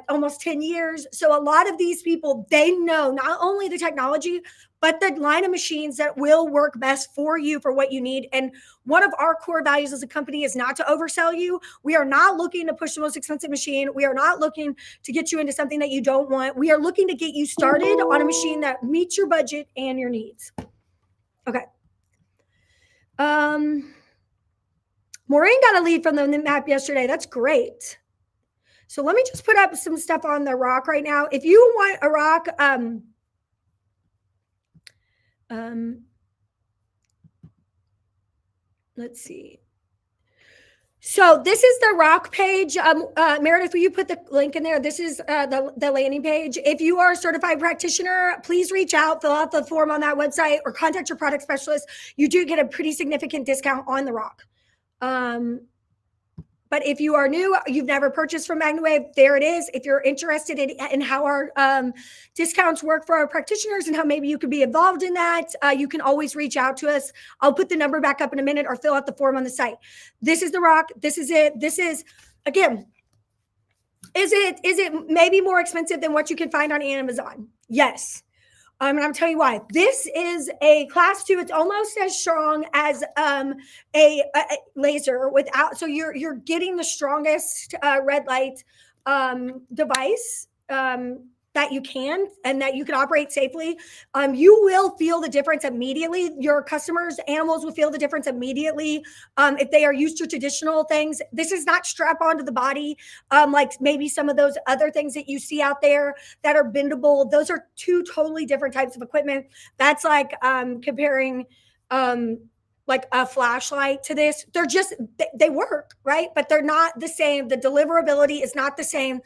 almost 10 years. So a lot of these people, they know not only the technology, but the line of machines that will work best for you for what you need. And one of our core values as a company is not to oversell you. We are not looking to push the most expensive machine. We are not looking to get you into something that you don't want. We are looking to get you started on a machine that meets your budget and your needs. Okay. Maureen got a lead from the map yesterday. That's great. So let me just put up some stuff on the rock right now. If you want a rock, let's see. So this is the rock page. Meredith, will you put the link in there? This is the landing page. If you are a certified practitioner, please reach out, fill out the form on that website, or contact your product specialist. You do get a pretty significant discount on the rock. But if you are new, you've never purchased from MagnaWave, there it is. If you're interested in how our discounts work for our practitioners and how maybe you could be involved in that, you can always reach out to us. I'll put the number back up in a minute or fill out the form on the site. This is the rock. This is it. This is, again, is it maybe more expensive than what you can find on Amazon? Yes. And I'm telling you why. This is a class 2. It's almost as strong as a laser without. So you're getting the strongest red light device that you can, and that you can operate safely. You will feel the difference immediately. Your customers, animals will feel the difference immediately if they are used to traditional things. This is not strap onto the body like maybe some of those other things that you see out there that are bendable. Those are 2 totally different types of equipment. That's like comparing like a flashlight to this. They're just, they work, right? But they're not the same. The deliverability is not the same.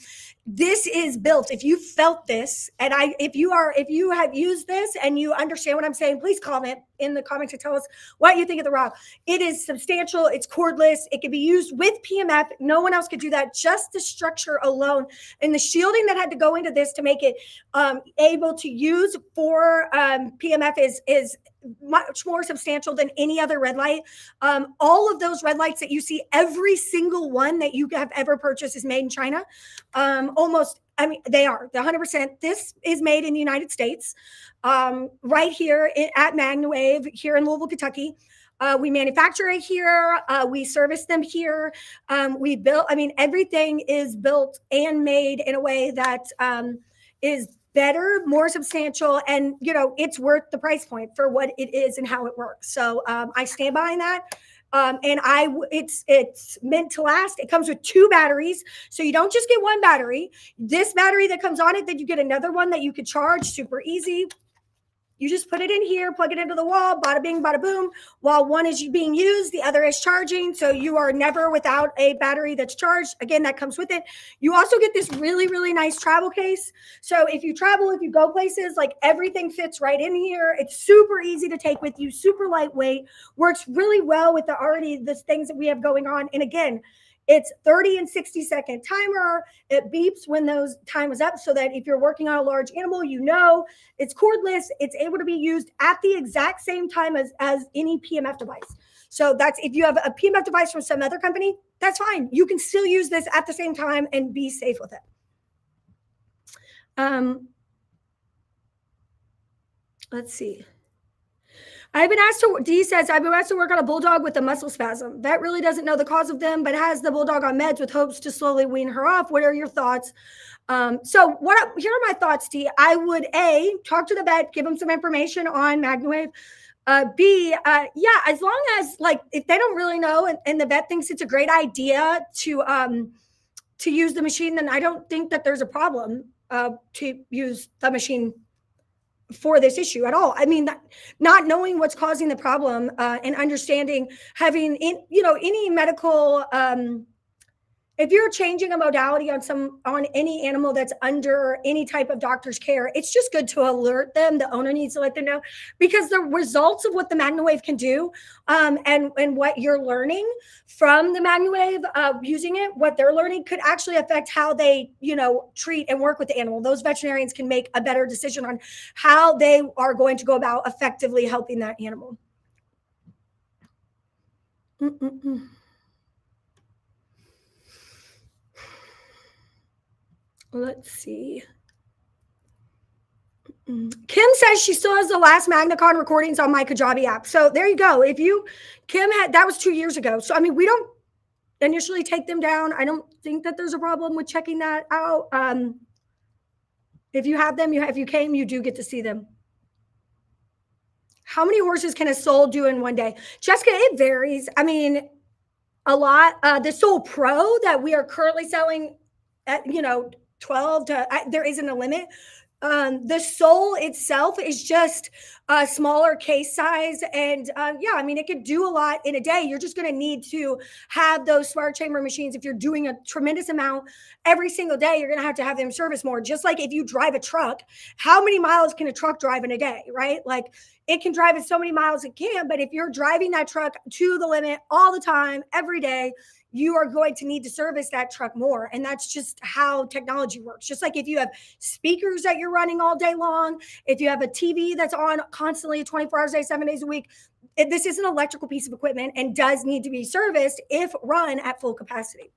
This is built. If you felt this, and if you have used this and you understand what I'm saying, please comment in the comments to tell us what you think of the rock. It is substantial. It's cordless. It can be used with PMF. No one else could do that. Just the structure alone and the shielding that had to go into this to make it able to use for PMF is much more substantial than any other red light. All of those red lights that you see, every single one that you have ever purchased is made in China. They are 100%. This is made in the United States, right here at MagnaWave here in Louisville, Kentucky. We manufacture it here. We service them here. We built, everything is built and made in a way that is better, more substantial, and it's worth the price point for what it is and how it works. So I stand behind that. It's meant to last. It comes with 2 batteries, so you don't just get 1 battery. This battery that comes on it, then you get another one that you could charge super easy. You just put it in here, plug it into the wall, bada bing, bada boom. While one is being used, the other is charging. So you are never without a battery that's charged. Again, that comes with it. You also get this really, really nice travel case. So if you travel, if you go places, like everything fits right in here. It's super easy to take with you, super lightweight, works really well with the things that we have going on. And again, it's 30 and 60-second timer. It beeps when those time is up so that if you're working on a large animal, it's cordless. It's able to be used at the exact same time as any PMF device. So that's, if you have a PMF device from some other company, that's fine. You can still use this at the same time and be safe with it. Let's see. Dee says, I've been asked to work on a bulldog with a muscle spasm. Vet really doesn't know the cause of them, but has the bulldog on meds with hopes to slowly wean her off. What are your thoughts? Here are my thoughts, Dee. I would A, talk to the vet, give them some information on MagnaWave. B, as long as if they don't really know and the vet thinks it's a great idea to use the machine, then I don't think that there's a problem to use the machine for this issue at all. Not knowing what's causing the problem and understanding, having any medical, if you're changing a modality on any animal that's under any type of doctor's care, it's just good to alert them. The owner needs to let them know, because the results of what the MagnaWave can do and what you're learning from the MagnaWave using it, what they're learning could actually affect how they treat and work with the animal. Those veterinarians can make a better decision on how they are going to go about effectively helping that animal. Let's see. Kim says she still has the last MagnaCon recordings on my Kajabi app. So there you go. That was 2 years ago. So, we don't initially take them down. I don't think that there's a problem with checking that out. If you have them, if you came, you do get to see them. How many horses can a soul do in one day? Jessica, it varies. A lot. The Soul Pro that we are currently selling at, 12 to, there isn't a limit. The Soul itself is just a smaller case size. And it could do a lot in a day. You're just going to need to have those smart chamber machines. If you're doing a tremendous amount every single day, you're going to have them service more. Just like if you drive a truck, how many miles can a truck drive in a day, right? It can drive as so many miles it can, but if you're driving that truck to the limit all the time, every day, you are going to need to service that truck more. And that's just how technology works. Just like if you have speakers that you're running all day long, if you have a TV that's on constantly 24 hours a day, 7 days a week, this is an electrical piece of equipment and does need to be serviced if run at full capacity.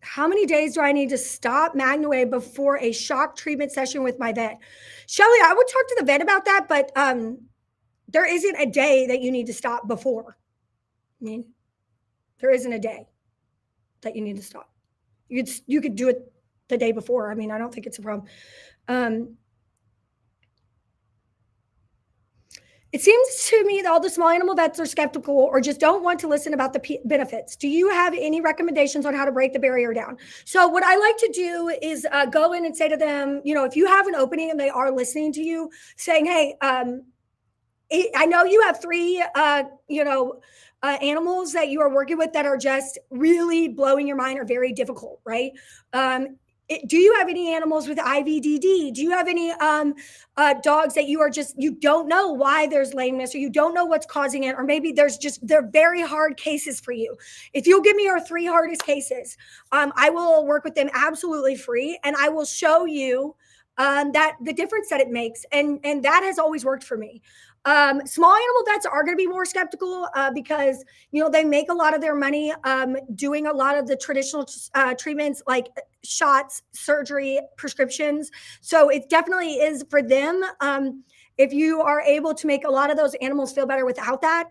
How many days do I need to stop MagnaWave before a shock treatment session with my vet? Shelly, I would talk to the vet about that, but there isn't a day that you need to stop before. There isn't a day that you need to stop. You could do it the day before. I don't think it's a problem. It seems to me that all the small animal vets are skeptical or just don't want to listen about the benefits. Do you have any recommendations on how to break the barrier down? So what I like to do is go in and say to them, if you have an opening and they are listening to you, saying, hey, I know you have 3, animals that you are working with that are just really blowing your mind or very difficult, right? Do you have any animals with IVDD? Do you have any dogs that you don't know why there's lameness, or you don't know what's causing it, or maybe they're very hard cases for you? If you'll give me your 3 hardest cases, I will work with them absolutely free, and I will show you that the difference that it makes, and that has always worked for me. Small animal vets are going to be more skeptical because they make a lot of their money doing a lot of the traditional treatments like shots, surgery, prescriptions. So it definitely is for them. If you are able to make a lot of those animals feel better without that,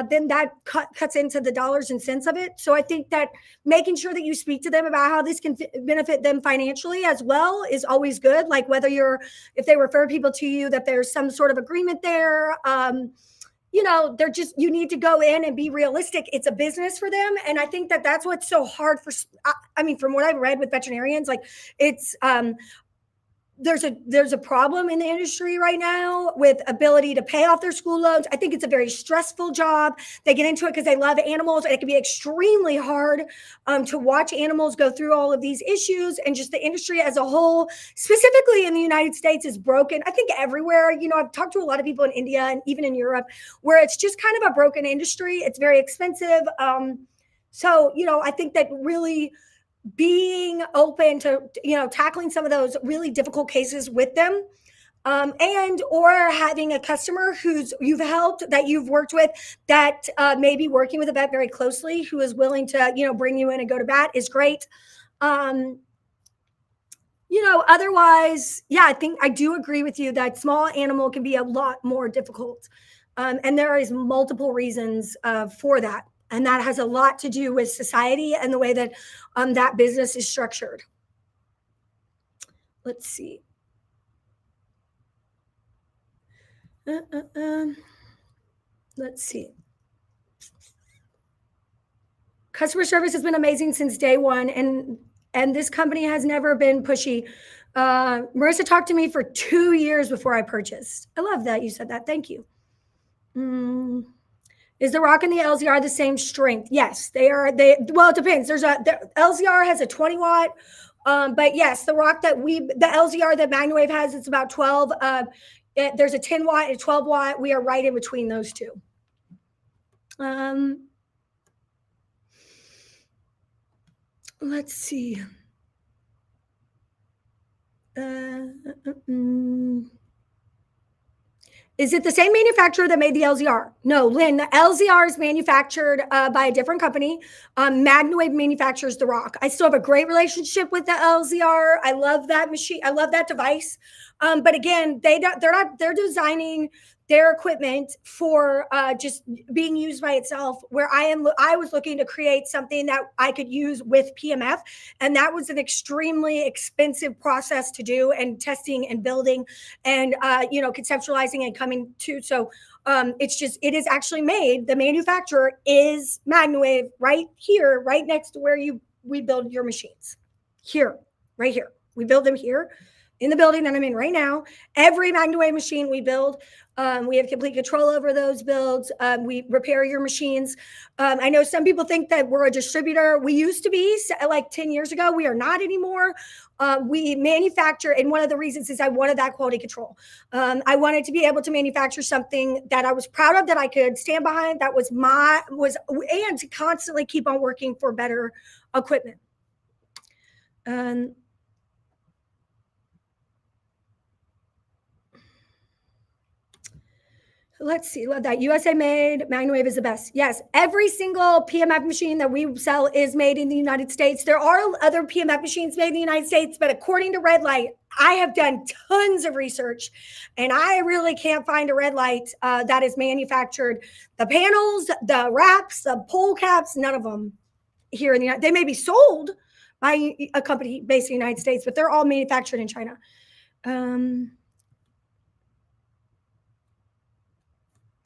then that cuts into the dollars and cents of it. So I think that making sure that you speak to them about how this can benefit them financially as well is always good. Like if they refer people to you, that there's some sort of agreement there. You need to go in and be realistic. It's a business for them. And I think that that's what's so hard from what I've read with veterinarians, like it's, there's a problem in the industry right now with ability to pay off their school loans. I think it's a very stressful job. They get into it because they love animals, and it can be extremely hard to watch animals go through all of these issues. And just the industry as a whole, specifically in the United States, is broken. I think everywhere, I've talked to a lot of people in India and even in Europe where it's just kind of a broken industry. It's very expensive. I think that really being open to tackling some of those really difficult cases with them, and or having a customer you've helped, that you've worked with, that may be working with a vet very closely, who is willing to bring you in and go to bat, is great. Otherwise, I think I do agree with you that small animal can be a lot more difficult, and there is multiple reasons for that. And that has a lot to do with society and the way that that business is structured. Let's see. Let's see. Customer service has been amazing since day one, and this company has never been pushy. Marissa talked to me for 2 years before I purchased. I love that you said that. Thank you. Is the Rock and the LZR the same strength? Yes, they are. Well, it depends. The LZR has a 20 watt, but yes, the LZR that MagnaWave has, it's about 12. There's a 10 watt and a 12 watt. We are right in between those two. Let's see. Is it the same manufacturer that made the LZR? No, Lynn, the LZR is manufactured by a different company. MagnaWave manufactures the Rock. I still have a great relationship with the LZR. I love that machine. I love that device. But again, they're designing their equipment for just being used by itself, where I was looking to create something that I could use with PMF. And that was an extremely expensive process to do, and testing and building and, conceptualizing and coming to. So it is actually made. The manufacturer is MagnaWave right here, right next to where we build your machines. Here, right here. We build them here in the building that I'm in right now. Every MagnaWave machine we build, we have complete control over those builds. We repair your machines. I know some people think that we're a distributor. We used to be, like 10 years ago. We are not anymore. We manufacture, and one of the reasons is I wanted that quality control. I wanted to be able to manufacture something that I was proud of, that I could stand behind, and to constantly keep on working for better equipment. Let's see. Love that. USA made. MagnaWave is the best. Yes. Every single PMF machine that we sell is made in the United States. There are other PMF machines made in the United States, but according to Red Light, I have done tons of research, and I really can't find a Red Light that is manufactured. The panels, the wraps, the pole caps, none of them here in the United States. They may be sold by a company based in the United States, but they're all manufactured in China.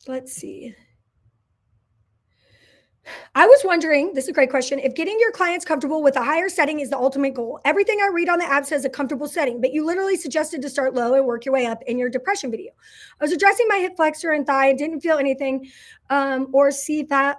Let's see. I was wondering, this is a great question, if getting your clients comfortable with a higher setting is the ultimate goal. Everything I read on the app says a comfortable setting, but you literally suggested to start low and work your way up in your depression video. I was addressing my hip flexor and thigh and didn't feel anything or see that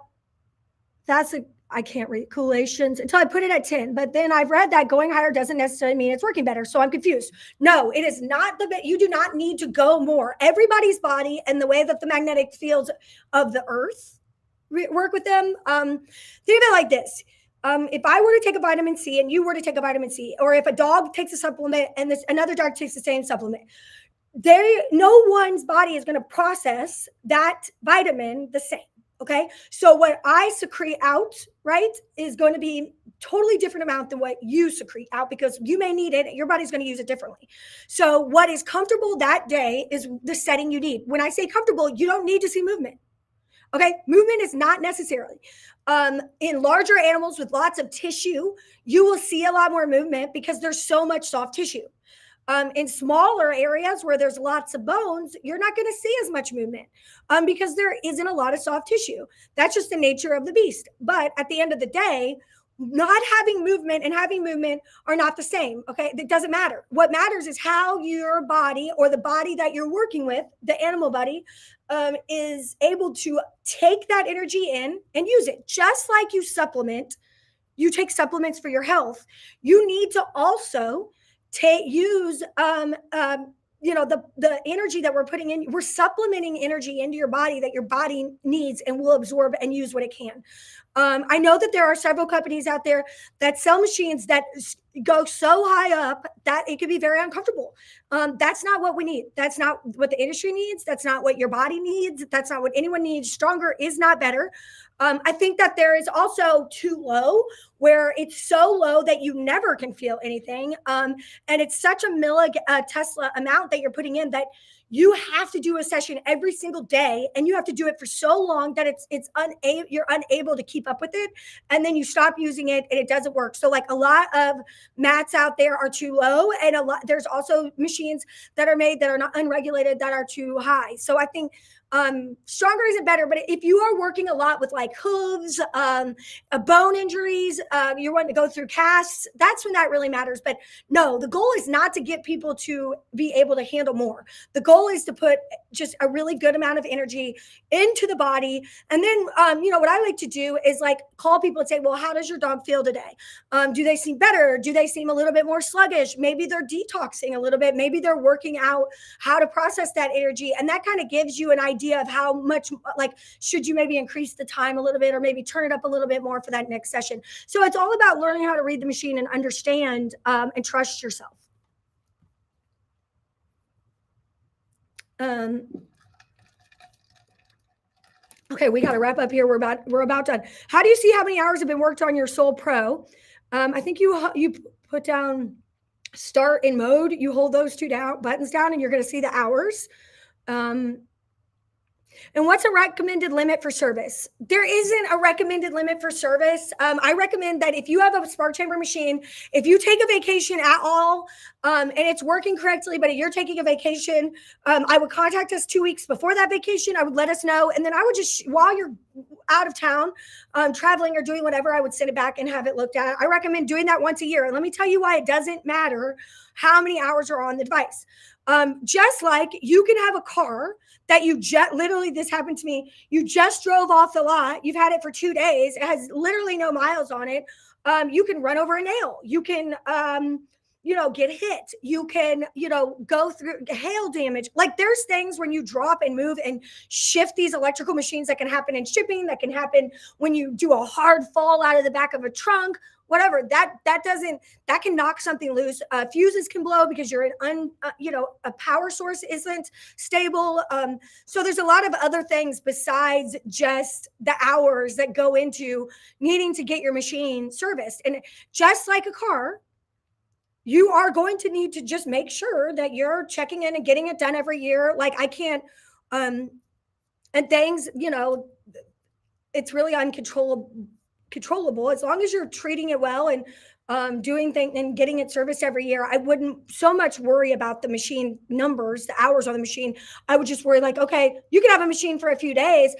I can't read collations until I put it at 10. But then I've read that going higher doesn't necessarily mean it's working better. So I'm confused. No, it is not you do not need to go more. Everybody's body and the way that the magnetic fields of the earth work with them. Think of it like this. If I were to take a vitamin C and you were to take a vitamin C, or if a dog takes a supplement and another dog takes the same supplement, no one's body is going to process that vitamin the same. Okay. So what I secrete out, right, is going to be totally different amount than what you secrete out, because you may need it. Your body's going to use it differently. So what is comfortable that day is the setting you need. When I say comfortable, you don't need to see movement. Okay. Movement is not necessarily. In larger animals with lots of tissue, you will see a lot more movement because there's so much soft tissue. In smaller areas where there's lots of bones, you're not going to see as much movement because there isn't a lot of soft tissue. That's just the nature of the beast. But at the end of the day, not having movement and having movement are not the same. Okay. It doesn't matter. What matters is how your body, or the body that you're working with, the animal body, is able to take that energy in and use it. Just like you take supplements for your health. You need to also use the energy that we're putting in. We're supplementing energy into your body that your body needs and will absorb and use what it can. I know that there are several companies out there that sell machines that go so high up that it can be very uncomfortable. That's not what we need. That's not what the industry needs. That's not what your body needs. That's not what anyone needs. Stronger is not better. I think that there is also too low, where it's so low that you never can feel anything. And it's such a Tesla amount that you're putting in that you have to do a session every single day, and you have to do it for so long that you're unable to keep up with it, and then you stop using it and it doesn't work. So like a lot of mats out there are too low, and there's also machines that are made that are not unregulated that are too high. So I think stronger isn't better, but if you are working a lot with like hooves, bone injuries, you're wanting to go through casts, that's when that really matters. But no, the goal is not to get people to be able to handle more. The goal is to put just a really good amount of energy into the body. And then, what I like to do is like call people and say, well, how does your dog feel today? Do they seem better? Do they seem a little bit more sluggish? Maybe they're detoxing a little bit. Maybe they're working out how to process that energy. And that kind of gives you an idea of how much, like, should you maybe increase the time a little bit, or maybe turn it up a little bit more for that next session. So it's all about learning how to read the machine and understand and trust yourself. Okay, we got to wrap up here. We're about done. How do you see how many hours have been worked on your Soul Pro? I think you put down start in mode. You hold those two buttons down, and you're going to see the hours. And what's a recommended limit for service? There isn't a recommended limit for service. I recommend that if you have a spark chamber machine, if you take a vacation at all, and it's working correctly, but you're taking a vacation, I would contact us 2 weeks before that vacation. I would let us know. And then I would just, while you're out of town, traveling or doing whatever, I would send it back and have it looked at. I recommend doing that once a year. And let me tell you why it doesn't matter how many hours are on the device. Just like you can have a car that you literally, this happened to me. You just drove off the lot. You've had it for 2 days. It has literally no miles on it. You can run over a nail. You can, get hit. You can, go through hail damage. Like there's things when you drop and move and shift these electrical machines that can happen in shipping, that can happen when you do a hard fall out of the back of a trunk, whatever. That can knock something loose. Fuses can blow because you're a power source isn't stable. So there's a lot of other things besides just the hours that go into needing to get your machine serviced. And just like a car, you are going to need to just make sure that you're checking in and getting it done every year. Like I can't, and things, it's really controllable as long as you're treating it well and doing things and getting it serviced every year. I wouldn't so much worry about the machine numbers, the hours on the machine. I would just worry like, okay, you can have a machine for a few days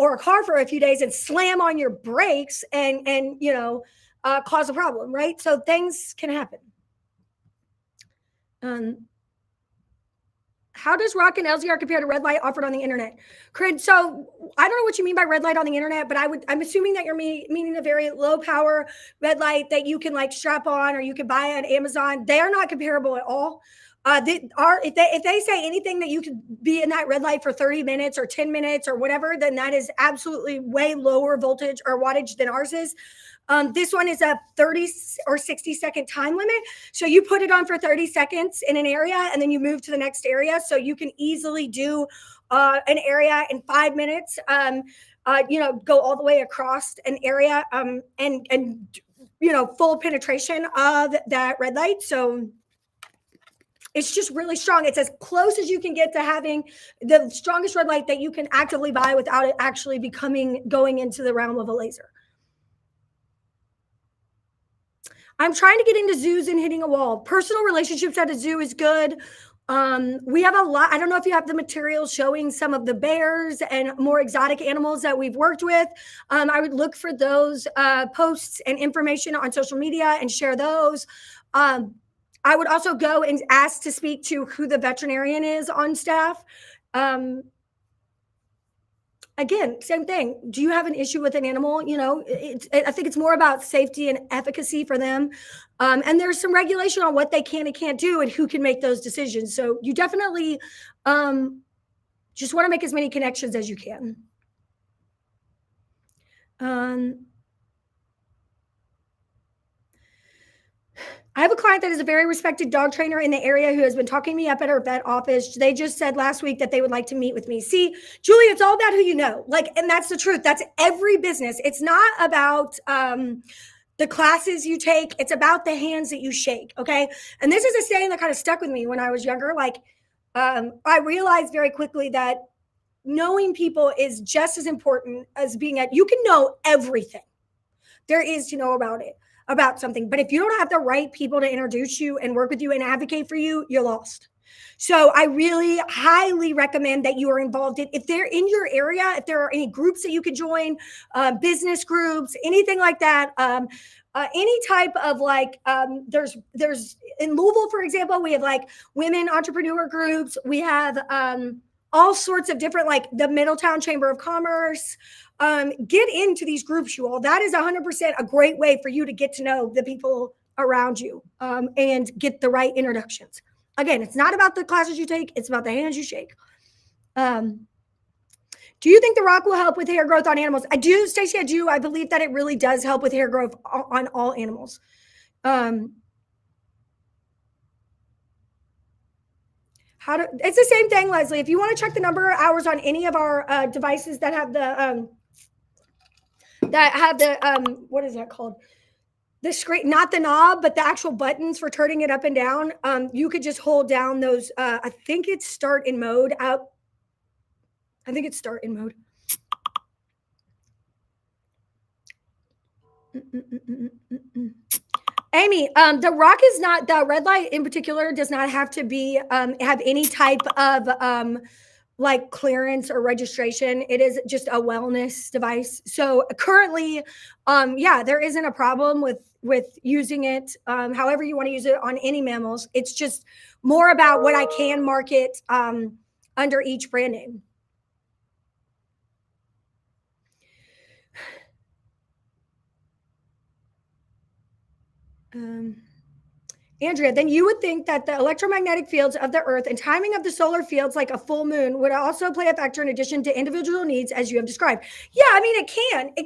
or a car for a few days and slam on your brakes and cause a problem, right? So things can happen. How does rock and LZR compare to red light offered on the internet? Corinne, so I don't know what you mean by red light on the internet, but I'm assuming that you're meaning a very low power red light that you can like strap on or you can buy on Amazon. They are not comparable at all. If they say anything that you could be in that red light for 30 minutes or 10 minutes or whatever, then that is absolutely way lower voltage or wattage than ours is. This one is a 30 or 60-second time limit. So you put it on for 30 seconds in an area and then you move to the next area. So you can easily do an area in 5 minutes, go all the way across an area and full penetration of that red light. So it's just really strong. It's as close as you can get to having the strongest red light that you can actively buy without it actually going into the realm of a laser. I'm trying to get into zoos and hitting a wall. Personal relationships at a zoo is good. We have a lot. I don't know if you have the materials showing some of the bears and more exotic animals that we've worked with. I would look for those posts and information on social media and share those. I would also go and ask to speak to who the veterinarian is on staff. Again, same thing. Do you have an issue with an animal? I think it's more about safety and efficacy for them. And there's some regulation on what they can and can't do and who can make those decisions. So you definitely just want to make as many connections as you can. I have a client that is a very respected dog trainer in the area who has been talking me up at her vet office. They just said last week that they would like to meet with me. See, Julie, it's all about who you know. And that's the truth. That's every business. It's not about the classes you take. It's about the hands that you shake. Okay. And this is a saying that kind of stuck with me when I was younger. I realized very quickly that knowing people is just as important as you can know everything there is to know about something. But if you don't have the right people to introduce you and work with you and advocate for you, you're lost. So I really highly recommend that you are involved if they're in your area, if there are any groups that you could join, business groups, anything like that. Any type of there's in Louisville, for example, we have women entrepreneur groups. We have all sorts of different, the Middletown Chamber of Commerce. Get into these groups, you all. That is 100% a great way for you to get to know the people around you and get the right introductions. Again, it's not about the classes you take. It's about the hands you shake. Do you think the rock will help with hair growth on animals? I do, Stacey, I do. I believe that it really does help with hair growth on all animals. It's the same thing, Leslie. If you want to check the number of hours on any of our devices that have the what is that called? The screen, not the knob, but the actual buttons for turning it up and down. You could just hold down those. I think it's start in mode. I think it's start in mode. Amy, the rock is not, the red light in particular does not have to be have any type of clearance or registration. It is just a wellness device. So currently, there isn't a problem with using it however you want to use it on any mammals. It's just more about what I can market under each brand name. Andrea, then you would think that the electromagnetic fields of the earth and timing of the solar fields like a full moon would also play a factor in addition to individual needs as you have described. Yeah, I mean, it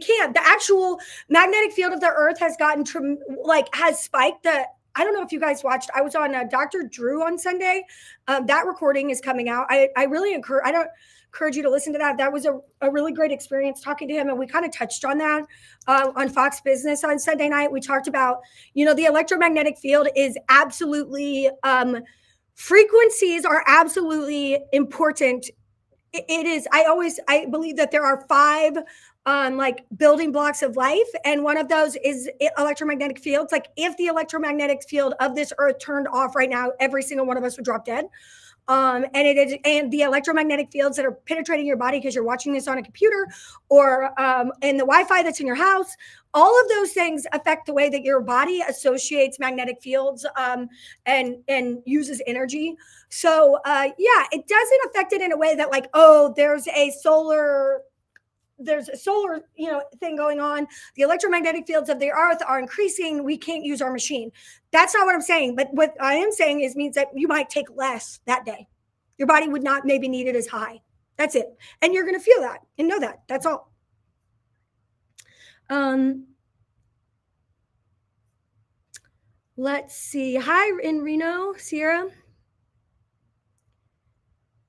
can. The actual magnetic field of the earth has gotten has spiked. I don't know if you guys watched. I was on Dr. Drew on Sunday. That recording is coming out. I really encourage you to listen to that. That was a really great experience talking to him. And we kind of touched on that on Fox Business on Sunday night. We talked about, the electromagnetic field is absolutely, frequencies are absolutely important. It is, I believe that there are 5 building blocks of life. And one of those is electromagnetic fields. If the electromagnetic field of this earth turned off right now, every single one of us would drop dead. And the electromagnetic fields that are penetrating your body because you're watching this on a computer or in the Wi-Fi that's in your house, all of those things affect the way that your body associates magnetic fields and uses energy. So yeah, it doesn't affect it in a way that like, oh, there's a solar thing going on. The electromagnetic fields of the earth are increasing. We can't use our machine. That's not what I'm saying. But what I am saying is means that you might take less that day. Your body would not maybe need it as high. That's it. And you're going to feel that and know that. That's all. Let's see. Hi in Reno, Sierra.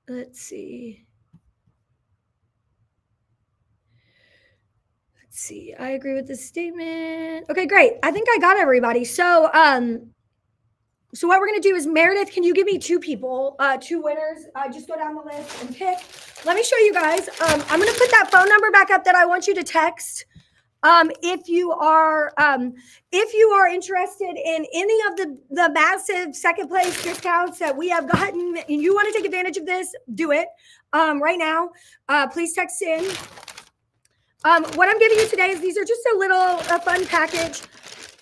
Let's see. I agree with this statement. Okay, great. I think I got everybody. So what we're going to do is, Meredith, can you give me 2 people, 2 winners? Just go down the list and pick. Let me show you guys. I'm going to put that phone number back up that I want you to text. If you are interested in any of the massive second place discounts that we have gotten, and you want to take advantage of this, do it right now. Please text in. What I'm giving you today is these are just a fun package.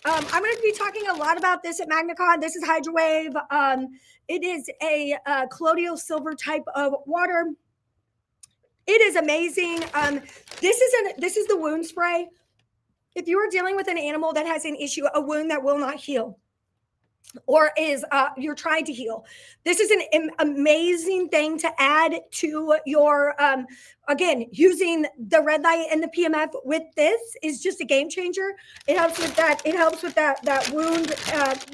I'm going to be talking a lot about this at MagnaCon. This is HydroWave. It is a colloidal silver type of water. It is amazing. This is the wound spray. If you are dealing with an animal that has an issue, a wound that will not heal, or is you're trying to heal, this is an amazing thing to add to your again, using the red light and the PMF with this is just a game changer. It helps with that. It helps with that wound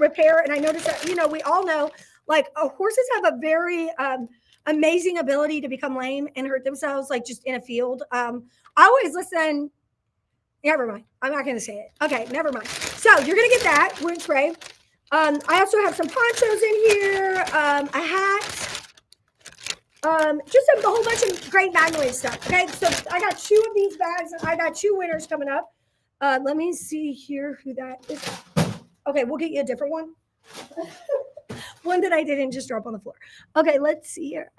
repair. And I noticed that, we all know, like, horses have a very amazing ability to become lame and hurt themselves, like just in a field. I always listen. Never mind. I'm not going to say it. Okay, never mind. So you're going to get that wound spray. I also have some ponchos in here, a hat, just a whole bunch of great MagnaWave stuff. Okay, so I got 2 of these bags, and I got 2 winners coming up. Let me see here who that is. Okay, we'll get you a different one. One that I didn't just drop on the floor. Okay, let's see here.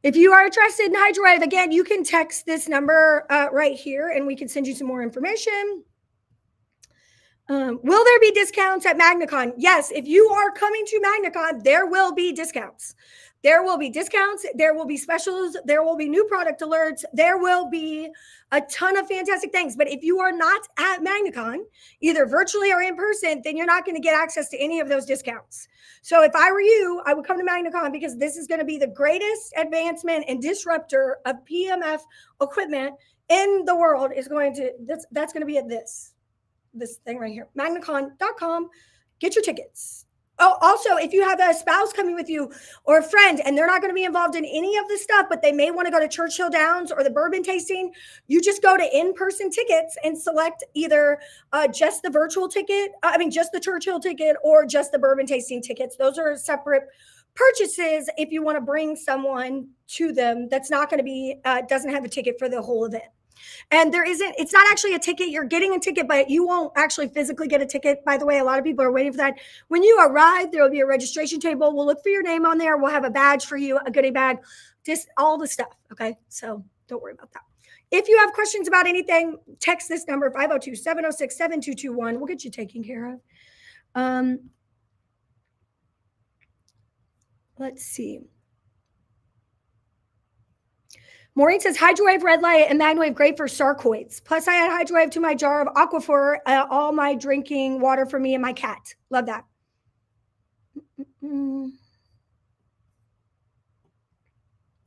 If you are interested in HydroWave, again, you can text this number right here, and we can send you some more information. Will there be discounts at MagnaCon? Yes, if you are coming to MagnaCon, there will be discounts. There will be discounts. There will be specials. There will be new product alerts. There will be a ton of fantastic things. But if you are not at MagnaCon, either virtually or in person, then you're not going to get access to any of those discounts. So if I were you, I would come to MagnaCon, because this is going to be the greatest advancement and disruptor of PMF equipment in the world. Is going to that's going to be at this thing right here, magnacon.com. Get your tickets. Oh, also, if you have a spouse coming with you or a friend and they're not going to be involved in any of this stuff, but they may want to go to Churchill Downs or the bourbon tasting, you just go to in-person tickets and select either just the virtual ticket, just the Churchill ticket, or just the bourbon tasting tickets. Those are separate purchases if you want to bring someone to them that's not going to be, doesn't have a ticket for the whole event. And it's not actually a ticket. You're getting a ticket, but you won't actually physically get a ticket. By the way, a lot of people are waiting for that. When you arrive, there will be a registration table. We'll look for your name on there. We'll have a badge for you, a goodie bag, just all the stuff. Okay. So don't worry about that. If you have questions about anything, text this number, 502-706-7221. We'll get you taken care of. Let's see. Maureen says, HydroWave red light and MagnaWave great for sarcoids. Plus, I add HydroWave to my jar of Aquaphor, all my drinking water for me and my cat. Love that.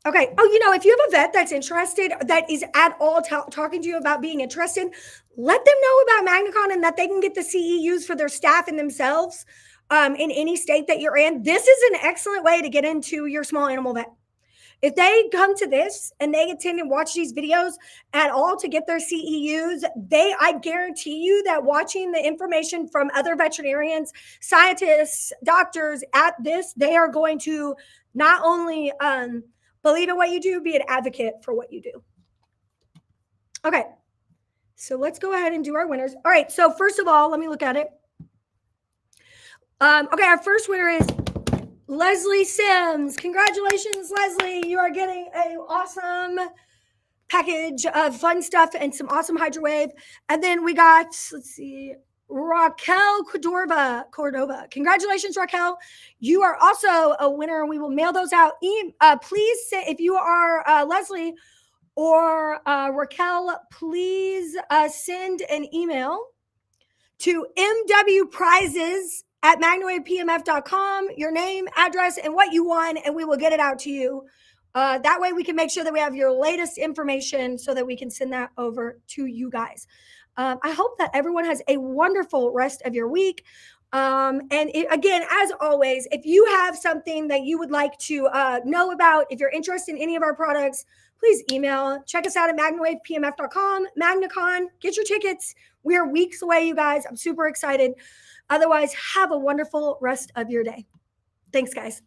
Okay. Oh, if you have a vet that's interested, that is at all talking to you about being interested, let them know about MagnaCon and that they can get the CEUs for their staff and themselves in any state that you're in. This is an excellent way to get into your small animal vet. If they come to this and they attend and watch these videos at all to get their CEUs, I guarantee you that watching the information from other veterinarians, scientists, doctors at this, they are going to not only believe in what you do, be an advocate for what you do. Okay, so let's go ahead and do our winners. All right, so first of all, let me look at it. Okay, our first winner is Leslie Sims. Congratulations, Leslie. You are getting an awesome package of fun stuff and some awesome HydroWave. And then we got, let's see, Raquel Cordova. Congratulations, Raquel. You are also a winner. We will mail those out. Please say, if you are Leslie or Raquel, please send an email to mwprizes@magnawavepmf.com, your name, address, and what you won, and we will get it out to you. That way we can make sure that we have your latest information so that we can send that over to you guys. I hope that everyone has a wonderful rest of your week. Again, as always, if you have something that you would like to know about, if you're interested in any of our products, please email. Check us out at MagnaWavePMF.com, MagnaCon. Get your tickets. We are weeks away, you guys. I'm super excited. Otherwise, have a wonderful rest of your day. Thanks, guys.